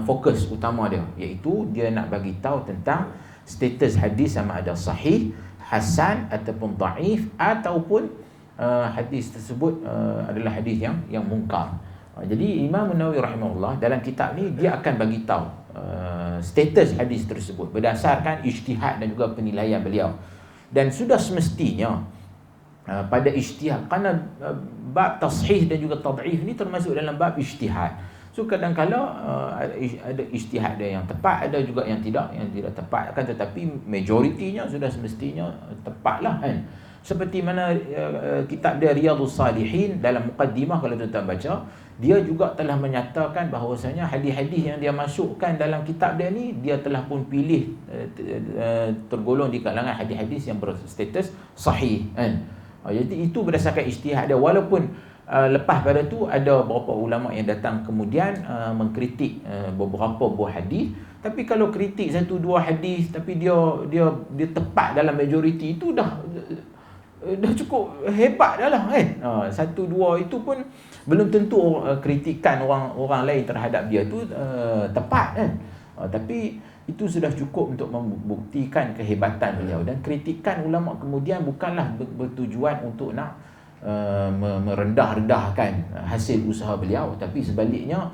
fokus utama dia, iaitu dia nak bagi tahu tentang status hadis sama ada sahih, hasan ataupun dhaif, ataupun hadis tersebut adalah hadis yang munkar. Jadi Imam Nawawi rahimahullah dalam kitab ni dia akan bagi tahu status hadis tersebut berdasarkan ijtihad dan juga penilaian beliau. Dan sudah semestinya pada ijtihad, kerana bab tashih dan juga tad'if ni termasuk dalam bab ijtihad. So kadang-kala ada ijtihad dia yang tepat, ada juga yang tidak tepat kan, tetapi majoritinya sudah semestinya tepatlah kan. Seperti mana kitab dia Riyadhus Salihin, dalam muqaddimah kalau tuan-tuan baca, dia juga telah menyatakan bahawasanya hadis-hadis yang dia masukkan dalam kitab dia ni, dia telah pun pilih tergolong di kalangan hadis-hadis yang berstatus sahih kan. Jadi itu berdasarkan ijtihad dia, walaupun lepas pada tu ada beberapa ulama yang datang kemudian mengkritik beberapa buah hadis. Tapi kalau kritik satu dua hadis tapi dia tepat dalam majoriti, itu dah cukup hebat dah lah kan. Satu dua itu pun belum tentu kritikan orang lain terhadap dia tu tepat kan. Tapi itu sudah cukup untuk membuktikan kehebatan beliau. Dan kritikan ulama kemudian bukanlah bertujuan untuk nak merendah-rendahkan hasil usaha beliau, tapi sebaliknya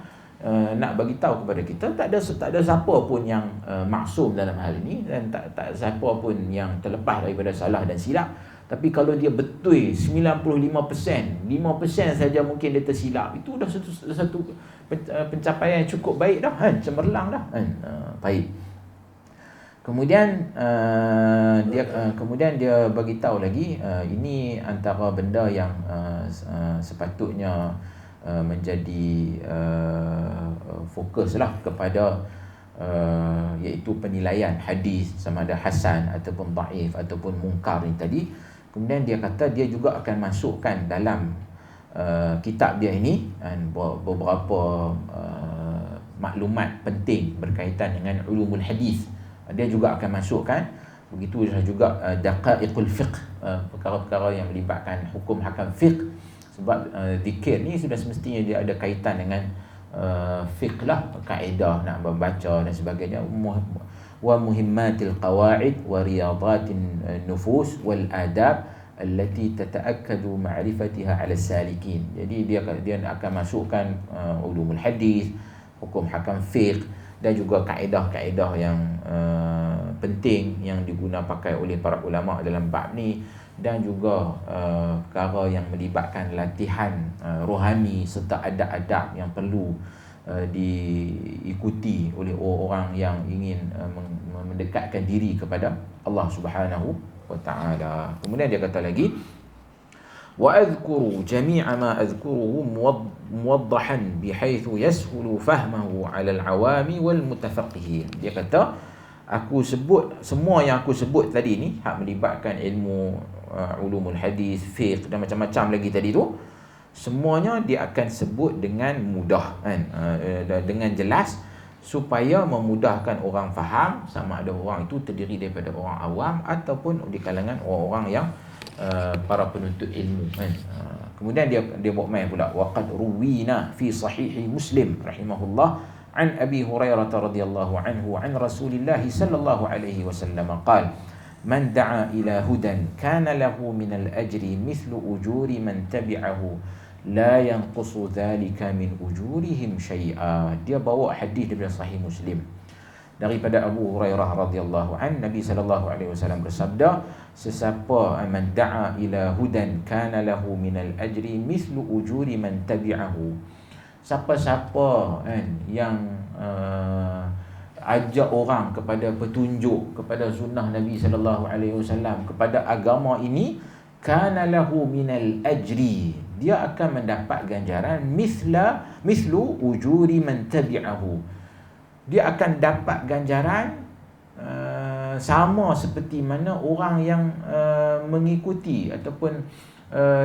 nak bagi tahu kepada kita tak ada siapa pun yang maksum dalam hal ini, dan tak siapa pun yang terlepas daripada salah dan silap. Tapi kalau dia betul 95%, 5% saja mungkin dia tersilap, itu dah satu pencapaian yang cukup baik dah kan, cemerlang dah kan. Baik. Kemudian dia bagi tahu lagi, ini antara benda yang sepatutnya menjadi fokuslah kepada iaitu penilaian hadis sama ada hasan ataupun dhaif ataupun munkar ni tadi. Kemudian dia kata dia juga akan masukkan dalam kitab dia ini beberapa maklumat penting berkaitan dengan ulumul hadis. Dia juga akan masukkan, begitu juga daqaiqul fiqh, perkara-perkara yang melibatkan hukum hakam fiqh. Sebab zikir ni sudah semestinya dia ada kaitan dengan fiqh lah, kaedah nak membaca dan sebagainya. Wa muhimmatil qawaid wa riyadatin nufus wal adab allati tata'akkadu ma'rifatiha 'ala salikin. Jadi dia akan masukkan ulumul hadis, hukum hakam fiqh, dan juga kaedah-kaedah yang penting yang digunakan pakai oleh para ulama dalam bab ni. dan juga perkara yang melibatkan latihan rohani serta adab-adab yang perlu diikuti oleh orang yang ingin mendekatkan diri kepada Allah Subhanahu wa taala. Kemudian dia kata lagi, wa adhkuru jami'a ma adhkuruhu muwaddahan bihaitsu yashulu fahmahu 'ala al-'awami wal mutafaqqihin. Dia kata, aku sebut semua yang aku sebut tadi ni, hak melibatkan ilmu ulumul hadis, fiqh dan macam-macam lagi tadi tu, semuanya dia akan sebut dengan mudah kan, dengan jelas, supaya memudahkan orang faham, sama ada orang itu terdiri daripada orang awam ataupun di kalangan orang-orang yang para penuntut ilmu kan. Kemudian dia buat main pula, waqad ruwina fi sahihi Muslim rahimahullah an Abi Hurairah radhiyallahu anhu an Rasulillah sallallahu alaihi wasallam qala man da'a ila hudan kana lahu min al-ajri mithlu ujuri man tabi'ahu la yanqusu dhalika min ujurihim syai'a. Dia bawa hadis daripada sahih Muslim daripada Abu Hurairah radhiyallahu an, Nabi sallallahu alaihi wasallam bersabda, sesiapa man da'a ila hudan kana lahu minal ajri mithlu ujuri man tabi'ahu. Siapa-siapa kan yang ajak orang kepada petunjuk, kepada sunnah Nabi sallallahu alaihi wasallam, kepada agama ini, kana lahu minal ajri, dia akan mendapat ganjaran mithlu ujuri man tabi'ahu. Dia akan dapat ganjaran sama seperti mana orang yang mengikuti ataupun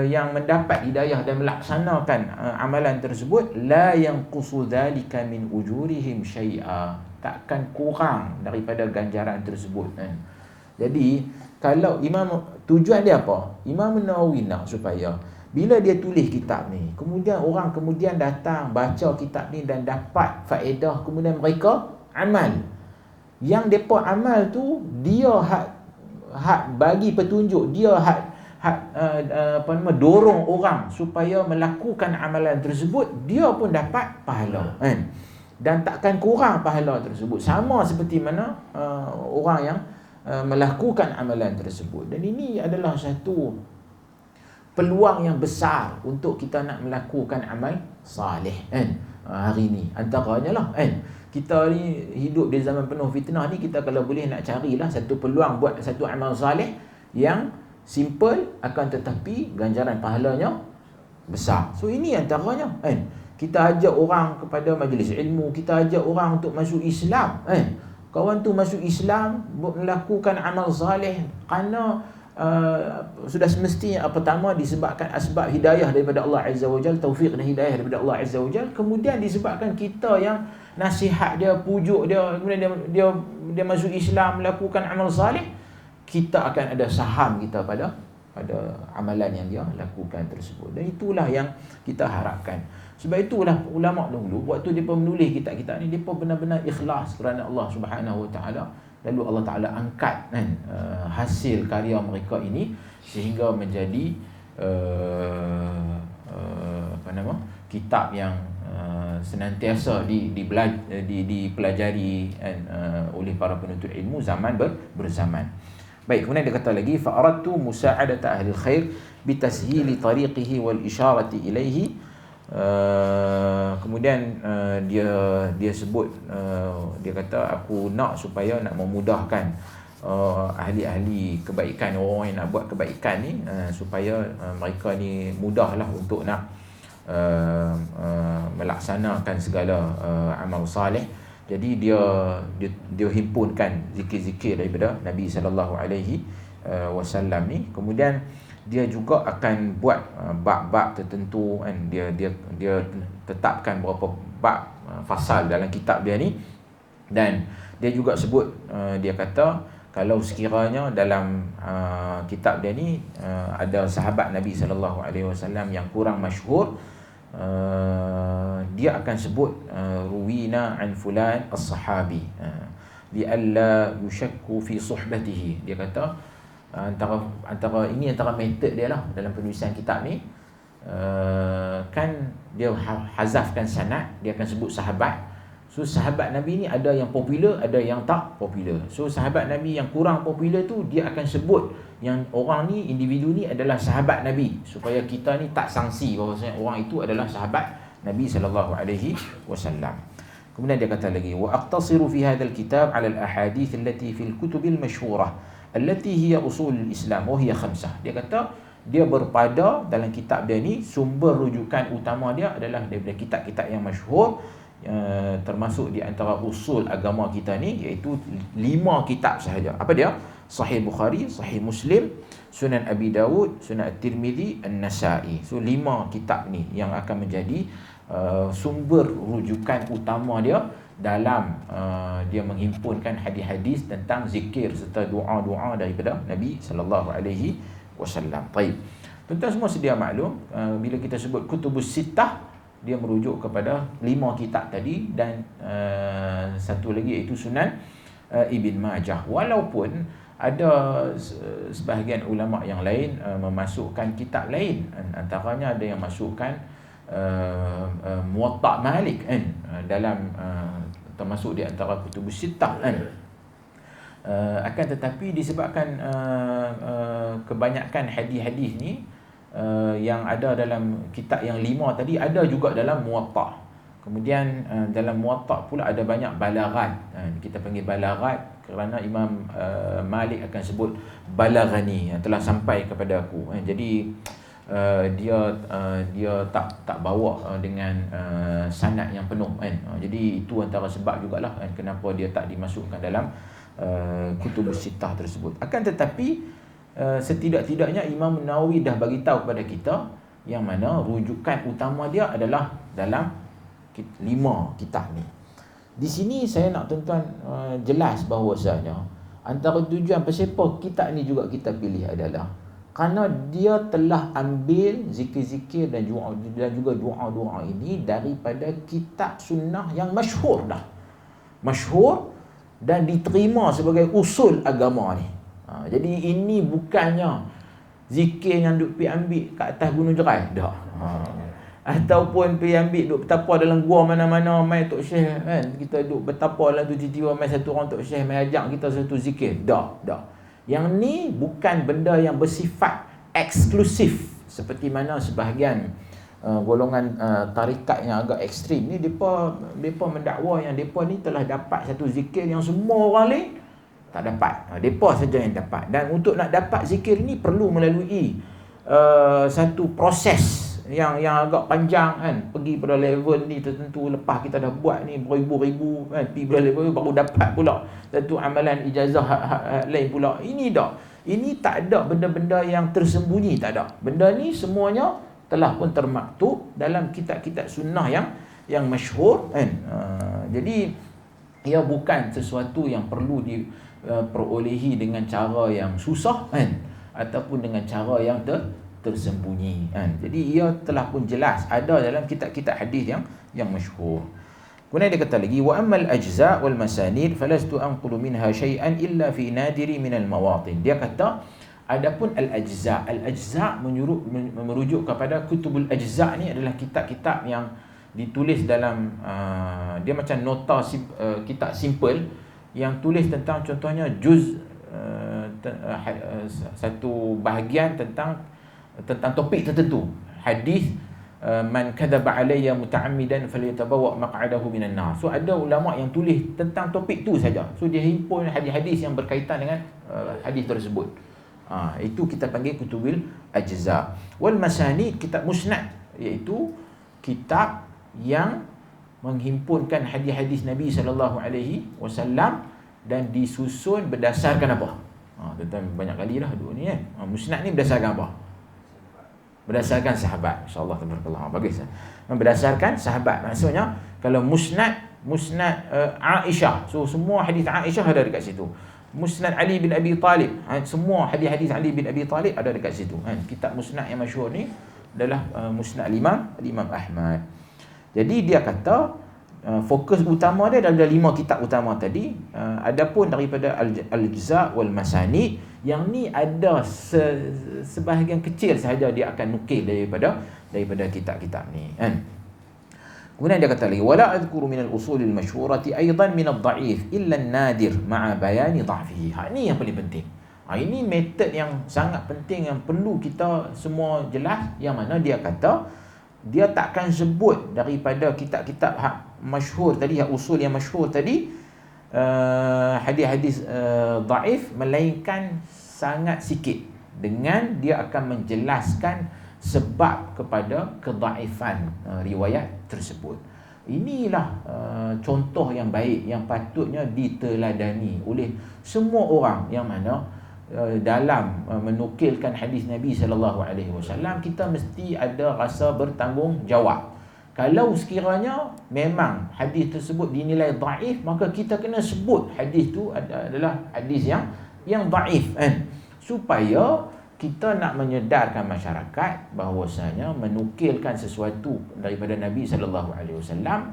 yang mendapat hidayah dan melaksanakan amalan tersebut, la yanqusu dhalika min ujurihim syai'a, takkan kurang daripada ganjaran tersebut kan. Jadi kalau tujuan dia apa? Imam Nawawi nak supaya bila dia tulis kitab ni, kemudian orang kemudian datang baca kitab ni dan dapat faedah, kemudian mereka amal. Yang depa amal tu, dia hak bagi petunjuk, dia dorong orang supaya melakukan amalan tersebut, dia pun dapat pahala kan. Dan takkan kurang pahala tersebut, sama seperti mana orang yang melakukan amalan tersebut. Dan ini adalah satu peluang yang besar untuk kita nak melakukan amal salih kan. Hari ni antaranya lah kan, kita ni hidup di zaman penuh fitnah ni, kita kalau boleh nak carilah satu peluang buat satu amal salih yang simple akan tetapi ganjaran pahalanya besar. So ini antaranya kan. Kita ajak orang kepada majlis ilmu, kita ajak orang untuk masuk Islam kan. Kawan tu masuk Islam, melakukan amal salih kerana sudah semestinya pertama disebabkan asbab hidayah daripada Allah Azza wa Jalla, taufik dan hidayah daripada Allah Azza wa Jalla. Kemudian disebabkan kita yang nasihat dia, pujuk dia, kemudian dia masuk Islam, melakukan amal salih, kita akan ada saham kita pada amalan yang dia lakukan tersebut. Dan itulah yang kita harapkan. Sebab itulah ulama dahulu waktu depa menulis kitab-kitab ni, depa benar-benar ikhlas kerana Allah Subhanahu wa taala. Lalu Allah Taala angkat kan hasil karya mereka ini sehingga menjadi kitab yang senantiasa dipelajari oleh para penuntut ilmu zaman berzaman. Baik, kemudian dia kata lagi, fa aradtu musa'adata ahli khair bitashili tariqihi wal isharati ilaihi. Kemudian dia sebut, dia kata aku nak supaya nak memudahkan ahli-ahli kebaikan, orang yang nak buat kebaikan ni, supaya mereka ni mudahlah untuk nak melaksanakan segala amal salih. Jadi dia himpunkan zikir-zikir daripada Nabi sallallahu alaihi wasallam ni. Kemudian dia juga akan buat bab-bab tertentu kan. Dia tetapkan berapa bab fasal dalam kitab dia ni. Dan dia juga sebut, dia kata kalau sekiranya dalam kitab dia ni ada sahabat Nabi sallallahu alaihi wasallam yang kurang masyhur, dia akan sebut ruwina an fulan as-sahabi li alla yushakku fi suhbatihi. Dia kata antara ini antara metod dia lah dalam penulisan kitab ni. Kan dia hazafkan sanad, dia akan sebut sahabat, So sahabat Nabi ni ada yang popular, ada yang tak popular. So sahabat Nabi yang kurang popular tu dia akan sebut yang orang ni, individu ni adalah sahabat Nabi, supaya kita ni tak sangsi bahawasanya orang itu adalah sahabat Nabi sallallahu alaihi wasallam. Kemudian dia kata lagi, wa aqtasiru fi hadzal kitab 'ala al-ahadith allati fil kutubil masyhurah allati hiya usul al-Islam wa hiya khamsah. Dia kata dia berpada dalam kitab dia ni, sumber rujukan utama dia adalah daripada kitab-kitab yang masyhur, termasuk di antara usul agama kita ni, iaitu 5 kitab sahaja. Apa dia? Sahih Bukhari, Sahih Muslim, Sunan Abi Dawud, Sunan At-Tirmidzi, An-Nasa'i. So 5 kitab ni yang akan menjadi sumber rujukan utama dia dalam dia menghimpunkan hadis-hadis tentang zikir serta doa-doa daripada Nabi sallallahu alaihi wasallam. Baik. Tuan-tuan semua sedia maklum, bila kita sebut Kutubus Sittah, dia merujuk kepada 5 kitab tadi, dan satu lagi iaitu Sunan Ibn Majah. Walaupun ada sebahagian ulama yang lain memasukkan kitab lain, antaranya ada yang masukkan Muwatta Malik kan, dalam termasuk di antara Kutubus Sittah kan. Akan tetapi disebabkan kebanyakan hadis-hadis ni yang ada dalam kitab yang 5 tadi ada juga dalam Muwatta. Kemudian dalam Muwatta pula ada banyak balaghat. Kita panggil balaghat kerana Imam Malik akan sebut balaghani, yang telah sampai kepada aku. Jadi dia tak bawa dengan sanad yang penuh kan. Jadi itu antara sebab jugalah kan, kenapa dia tak dimasukkan dalam Kutubus Sittah tersebut. Akan tetapi setidak-tidaknya Imam Nawawi dah bagi tahu kepada kita yang mana rujukan utama dia adalah dalam 5 kitab ni. Di sini saya nak tuan-tuan jelas bahawasanya antara tujuan pasal kitab ni juga kita pilih adalah kerana dia telah ambil zikir-zikir dan juga doa-doa ini daripada kitab sunnah yang masyhur dah. Masyhur dan diterima sebagai usul agama ni. Jadi ini bukannya zikir yang duk pergi ambil kat atas gunung jerai dah. Ataupun pergi ambil duk bertapa dalam gua mana-mana, mai tok syekh kan, kita duk bertapa dalam tu, tiba-tiba mai satu orang tok syekh mai ajak kita satu zikir. Dah. Yang ni bukan benda yang bersifat eksklusif seperti mana sebahagian golongan tarikat yang agak ekstrim ni, depa mendakwa yang depa ni telah dapat satu zikir yang semua orang lain tak dapat. Depa saja yang dapat. Dan untuk nak dapat zikir ni perlu melalui satu proses yang agak panjang kan, pergi pada level ni tertentu, lepas kita dah buat ni beribu-ribu kan, pergi pada level baru dapat pula satu amalan ijazah lain pula. Ini tak ada benda-benda yang tersembunyi, tak ada. Benda ni semuanya telah pun termaktub dalam kitab-kitab sunnah yang masyhur kan. Jadi ia bukan sesuatu yang perlu diperolehi dengan cara yang susah kan, ataupun dengan cara yang tersembunyi kan. Jadi ia telah pun jelas ada dalam kitab-kitab hadis yang masyhur. Kemudian dia kata lagi, wa ammal ajza' wal masanid falastu anqulu minha syai'an illa fi nadiri min al mawatin. Dia kata adapun al ajza' merujuk kepada kutubul ajza' ni adalah kitab-kitab yang ditulis dalam dia macam nota kitab simple yang tulis tentang contohnya juz satu bahagian tentang topik tertentu. Hadis man kadzaba alayya muta'ammidan falyatabawa maq'adahu minan nar. So ada ulama yang tulis tentang topik tu saja. So dia himpun hadis-hadis yang berkaitan dengan hadis tersebut. Itu kita panggil kutubul ajza. Wal masanid, kitab musnad, iaitu kitab yang menghimpunkan hadis-hadis Nabi sallallahu alaihi wasallam dan disusun berdasarkan apa? Tuan-tuan banyak kali dah duk ni kan. Musnad ni berdasarkan apa? Berdasarkan sahabat. InsyaAllah tabarakallah. Bagus. Berdasarkan sahabat. Maksudnya kalau musnad Aisyah, so semua hadis Aisyah ada dekat situ. Musnad Ali bin Abi Talib, semua hadis-hadis Ali bin Abi Talib ada dekat situ. Kitab musnad yang masyhur ni adalah musnad Imam Ahmad. Jadi dia kata fokus utama dia adalah 5 kitab utama tadi. Adapun daripada al-ajza' wal masanid, yang ni ada sebahagian kecil sahaja dia akan nukil daripada kitab-kitab ni kan. Kemudian dia kata lagi, wala adhkuru min al-usul al-mashhurati aidan min ad-dha'if illa an-nadir ma'a bayani dha'fihi. Ini yang paling penting. Ini metod yang sangat penting yang perlu kita semua jelas, yang mana dia kata dia takkan sebut daripada kitab-kitab masyhur tadi, usul yang masyhur tadi, hadis-hadis dhaif, melainkan sangat sikit, dengan dia akan menjelaskan sebab kepada kedhaifan riwayat tersebut. Inilah contoh yang baik yang patutnya diteladani oleh semua orang yang mana dalam menukilkan hadis Nabi SAW, kita mesti ada rasa bertanggungjawab. Kalau sekiranya memang hadis tersebut dinilai dhaif, maka kita kena sebut hadis itu adalah hadis yang dhaif, kan? Supaya kita nak menyedarkan masyarakat bahawasanya menukilkan sesuatu daripada Nabi SAW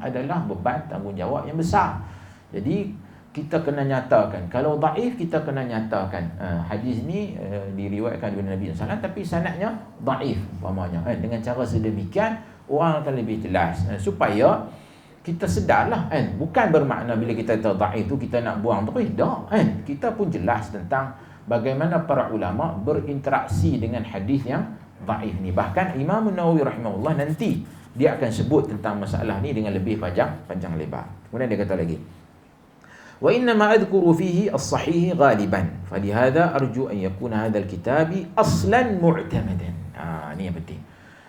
adalah beban tanggungjawab yang besar. Jadi kita kena nyatakan, kalau dhaif kita kena nyatakan hadis ni diriwayatkan daripada Nabi SAW tapi sanadnya dhaif umpamanya, kan? Dengan cara sedemikian orang akan lebih jelas, supaya kita sedarlah, kan? Bukan bermakna bila kita tahu dhaif tu kita nak buang terus, tak, kan? Kita pun jelas tentang bagaimana para ulama berinteraksi dengan hadis yang dhaif ni. Bahkan Imam Nawawi rahimahullah nanti dia akan sebut tentang masalah ni dengan lebih panjang lebar. Kemudian dia kata lagi, wa inna ma adhkuru fihi as-sahih ghaliban falihadha arju an yakuna hadha al-kitab aslan mu'tamadan. Ni yang penting.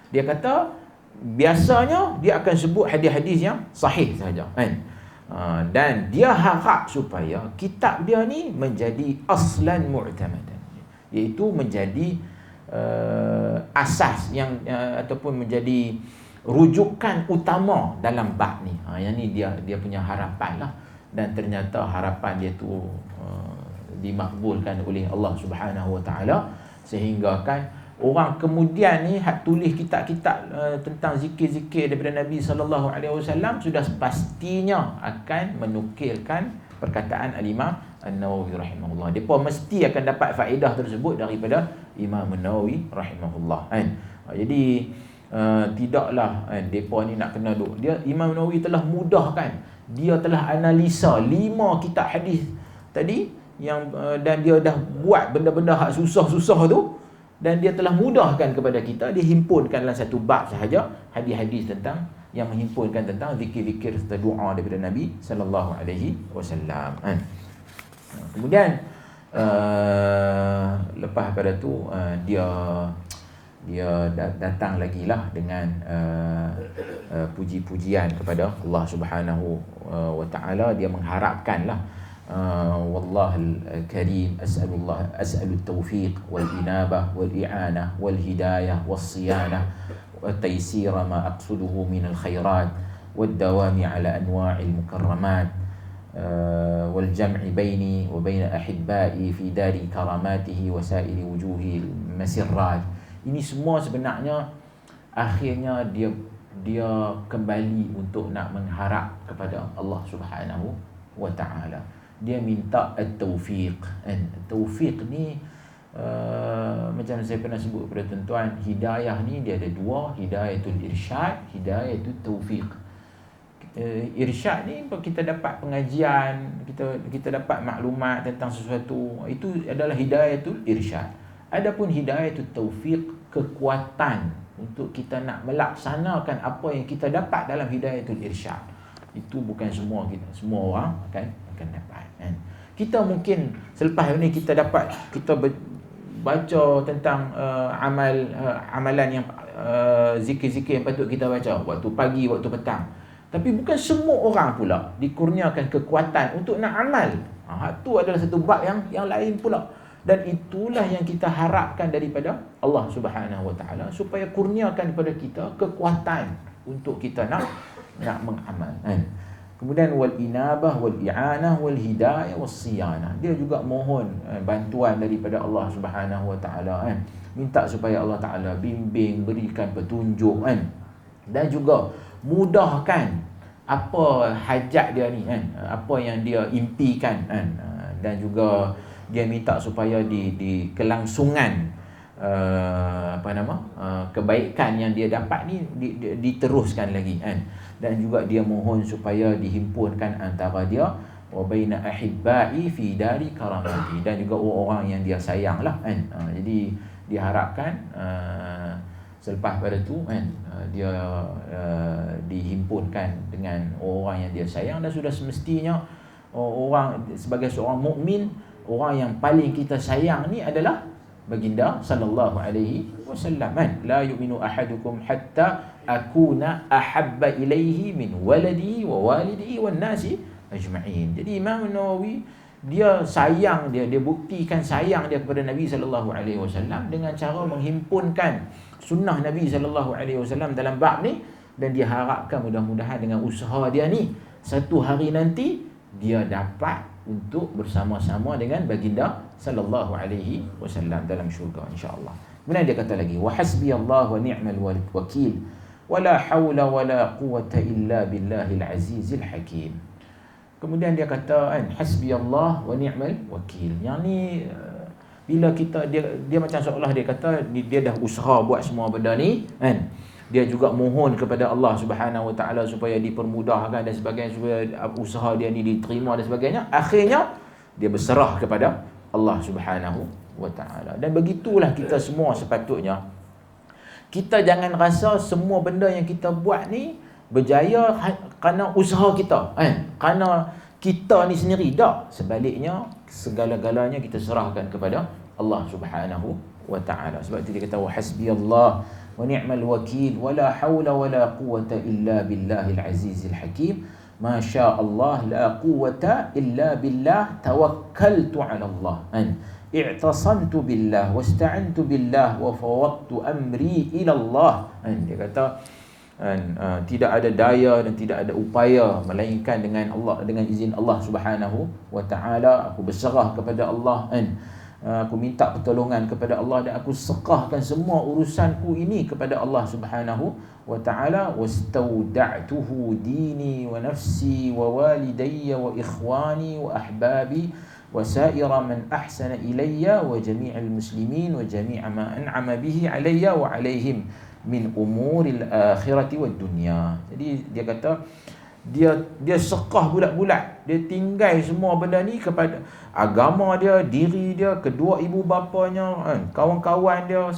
Dia kata biasanya dia akan sebut hadis-hadis yang sahih saja, kan? Dan dia harap supaya kitab dia ni menjadi aslan mu'tamadan, iaitu menjadi asas yang ataupun menjadi rujukan utama dalam bab ni. Yang ni dia punya harapan lah, dan ternyata harapan dia tu dimakbulkan oleh Allah Subhanahu Wa Taala, sehingga kan orang kemudian ni tulis kitab-kitab tentang zikir-zikir daripada Nabi SAW sudah pastinya akan menukilkan perkataan Al-Imam An-Nawawi rahimahullah. Depa mesti akan dapat faedah tersebut daripada Imam An-Nawawi rahimahullah, kan? Jadi tidaklah depa ni nak kena duk. Imam Nawawi telah mudahkan, dia telah analisa 5 kitab hadis tadi yang dan dia dah buat benda-benda hak susah-susah tu, dan dia telah mudahkan kepada kita, dia himpunkan dalam satu bab sahaja hadis-hadis tentang yang menghimpunkan tentang zikir-zikir serta doa daripada Nabi sallallahu alaihi wasallam. Kemudian lepas pada tu dia datang lagi lah dengan puji-pujian kepada Allah Subhanahu wa taala. Dia mengharapkanlah Wallahul Karim as'alut tawfiq wal inabah wal i'anah wal hidayah was siyanah wa taysira ma aqsuduhu min al khairat wad dawami ala anwa'il mukarramat wal jam'i baini wa bain ahibba'i fi dari karamatihi wa sa'iri wujuhil masirrat. Ini semua sebenarnya akhirnya dia kembali untuk nak mengharap kepada Allah Subhanahu wa taala. Dia minta at-taufiq. Taufiq ni macam saya pernah sebut kepada tuan-tuan, hidayah ni dia ada dua, hidayatul irsyad, hidayatul taufiq. Irsyad ni kita dapat pengajian, kita dapat maklumat tentang sesuatu, itu adalah hidayatul irsyad. Adapun hidayatul taufiq, kekuatan untuk kita nak melaksanakan apa yang kita dapat dalam hidayatul irsyad, itu bukan semua orang akan dapat, kan? Kita mungkin selepas ini kita baca tentang amalan yang zikir-zikir yang patut kita baca waktu pagi, waktu petang. Tapi bukan semua orang pula dikurniakan kekuatan untuk nak amal. Itu adalah satu bab yang lain pula. Dan itulah yang kita harapkan daripada Allah Subhanahu Wa Taala, supaya kurniakan kepada kita kekuatan untuk kita nak mengamal, kan? Kemudian wal inabah wal i'anah wal hidayah was siyanah. Dia juga mohon bantuan daripada Allah Subhanahu Wa Taala, kan? Minta supaya Allah Taala bimbing, berikan petunjuk, kan? Dan juga mudahkan apa hajat dia ni, kan? Apa yang dia impikan, kan? Dan juga dia minta supaya di kelangsungan kebaikan yang dia dapat ni diteruskan lagi, kan? dan juga dia mohon supaya dihimpunkan antara dia wa baina ahibbai fi dari karamati, dan juga orang yang dia sayang lah kan. Jadi diharapkan selepas pada tu kan dia dihimpunkan dengan orang yang dia sayang, dan sudah semestinya orang sebagai seorang mukmin, orang yang paling kita sayang ni adalah baginda sallallahu alaihi wasallam kan. La yu'minu ahadukum hatta akuna ahabba ilaihi min waladihi wa walidihi wan nasi ajma'in. Jadi Imam Nawawi dia sayang dia buktikan sayang dia kepada Nabi sallallahu alaihi wasallam dengan cara menghimpunkan sunnah Nabi sallallahu alaihi wasallam dalam bab ni, dan dia harapkan mudah-mudahan dengan usaha dia ni satu hari nanti dia dapat untuk bersama-sama dengan baginda sallallahu alaihi wasallam dalam syurga insya-Allah. Kemudian dia kata lagi, wa hasbiyallahu wa ni'mal wakil wala haula wala quwwata illa billahil azizil hakim. Kemudian dia kata kan, hasbiyallah wa ni'mal wakil. Yang ni bila kita dia macam seolah dia kata dia dah usaha buat semua benda ni kan. Dia juga mohon kepada Allah Subhanahu Wa Taala supaya dipermudahkan dan sebagainya, supaya usaha dia ni diterima dan sebagainya. Akhirnya dia berserah kepada Allah Subhanahu Wa Taala. Dan begitulah kita semua sepatutnya. Kita jangan rasa semua benda yang kita buat ni berjaya kerana usaha kita kan, kerana kita ni sendiri. Tak, sebaliknya segala-galanya kita serahkan kepada Allah Subhanahu Wa Taala. Sebab itu dia kata wa hasbiyallah wa ni'mal wakil wala haula wala quwwata illa billahil azizil hakim. Ma syaa Allah la quwwata illa billah tawakkaltu 'ala Allah an i'tasamtu billah wasta'antu billah wa fawwadtu amri ila Allah. Dia kata tidak ada daya dan tidak ada upaya melainkan dengan Allah, dengan izin Allah Subhanahu Wa Taala. Aku berserah kepada Allah aku minta pertolongan kepada Allah, dan aku serahkan semua urusanku ini kepada Allah Subhanahu Wa Taala. Wastauda'tuhu dini wa nafsi wa walidayya wa ikhwani wa ahbabi wa sa'ira man ahsana ilayya wa jami'al muslimin wa jami'a ma an'ama bihi alayya wa alaihim min umuril akhirati wad dunya. Jadi dia kata dia sekah bulat-bulat, dia tinggal semua benda ni kepada agama dia, diri dia, kedua ibu bapanya, kawan-kawan dia,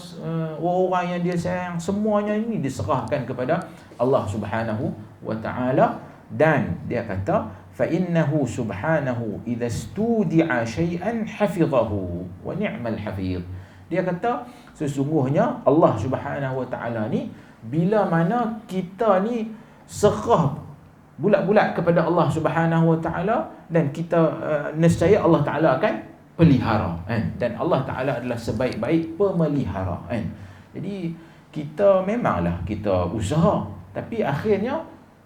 orang yang dia sayang, semuanya ini diserahkan kepada Allah Subhanahu Wa Taala. Dan dia kata fa innahu subhanahu idza studi'a syai'an hafizahu wa ni'mal hafiz. Dia kata sesungguhnya Allah Subhanahu Wa Taala ni bila mana kita ni serah bulat-bulat kepada Allah Subhanahu Wa Taala, dan kita nescaya Allah Taala akan pelihara dan Allah Taala adalah sebaik-baik pemelihara Jadi kita memanglah kita usaha, tapi akhirnya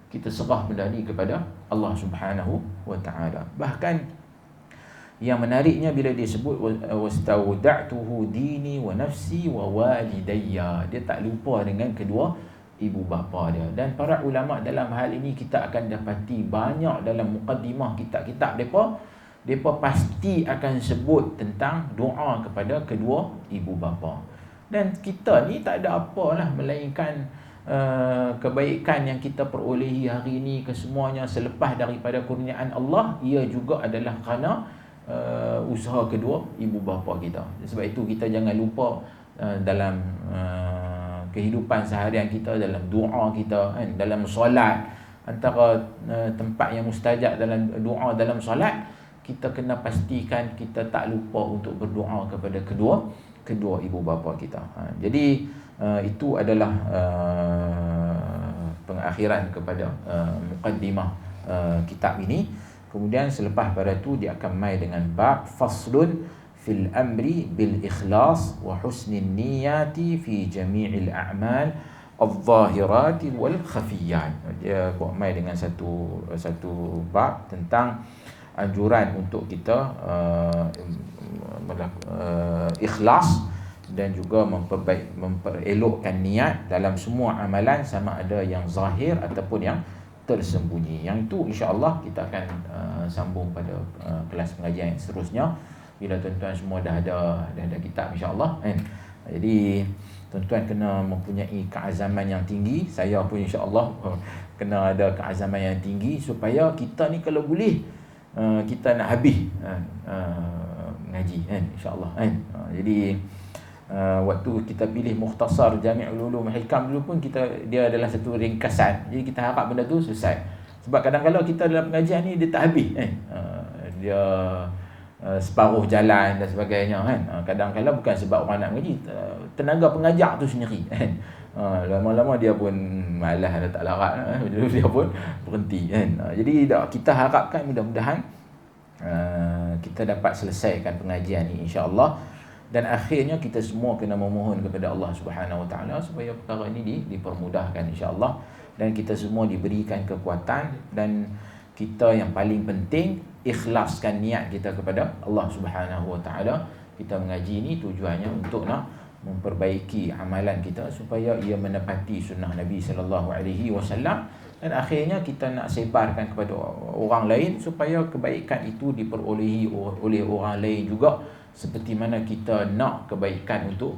kita serah benda ni kepada Allah Subhanahu Wa Taala. Bahkan yang menariknya bila dia sebut wastauda'tuhu dini wa nafsi wa walidayya, dia tak lupa dengan kedua ibu bapa dia. Dan para ulama dalam hal ini kita akan dapati banyak dalam mukaddimah kitab-kitab depa pasti akan sebut tentang doa kepada kedua ibu bapa. Dan kita ni tak ada apalah melainkan kebaikan yang kita perolehi hari ini kesemuanya selepas daripada kurniaan Allah, ia juga adalah kerana usaha kedua ibu bapa kita. Sebab itu kita jangan lupa dalam kehidupan seharian kita, dalam doa kita dalam solat, antara tempat yang mustajab dalam doa dalam solat, kita kena pastikan kita tak lupa untuk berdoa kepada kedua ibu bapa kita. Jadi itu adalah pengakhiran kepada mukaddimah kitab ini. Kemudian selepas pada tu dia akan mai dengan bab faslun fil amri bil ikhlas wa husnin niyati fi jami'il a'mal adh-dhahirati wal khafiyat. Dia buat mai dengan satu bab tentang anjuran untuk kita ikhlas dan juga memperelokkan niat dalam semua amalan, sama ada yang zahir ataupun yang tersembunyi. Yang itu insya-Allah kita akan sambung pada kelas pengajian yang seterusnya bila tuan-tuan semua dah ada kitab insya-Allah Jadi tuan-tuan kena mempunyai keazaman yang tinggi. Saya pun insya-Allah kena ada keazaman yang tinggi supaya kita ni kalau boleh kita nak habis mengaji kan, insya-Allah kan. Jadi waktu kita pilih Mukhtasar Jami' Ulum Hikam dulu pun dia adalah satu ringkasan. Jadi kita harap benda tu selesai. Sebab kadang-kadang kita dalam pengajian ni dia tak habis kan. Dia separuh jalan dan sebagainya kan. Kadang-kadang bukan sebab orang nak mengaji, tenaga pengajar tu sendiri kan. Lama-lama dia pun malas, dah tak larat, dia pun berhenti kan. Jadi kita harapkan mudah-mudahan kita dapat selesaikan pengajian ni insya-Allah, dan akhirnya kita semua kena memohon kepada Allah Subhanahu Wa Taala supaya perkara ini dipermudahkan insya-Allah, dan kita semua diberikan kekuatan, dan kita yang paling penting ikhlaskan niat kita kepada Allah Subhanahu Wa Taala. Kita mengaji ni tujuannya untuk nak memperbaiki amalan kita supaya ia menepati sunnah Nabi sallallahu alaihi wasallam, dan akhirnya kita nak sebarkan kepada orang lain supaya kebaikan itu diperolehi oleh orang lain juga, seperti mana kita nak kebaikan untuk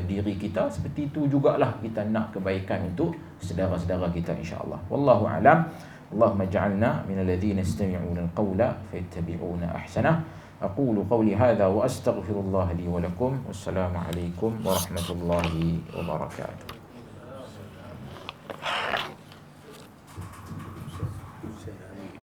diri kita, seperti itu jugalah kita nak kebaikan untuk saudara-saudara kita insya-Allah. Wallahu a'lam. Allahumma ij'alna minal ladzina yastami'una al-qawla fayattabi'una ahsanah. أقول قولي هذا وأستغفر الله لي ولكم والسلام عليكم ورحمة الله وبركاته.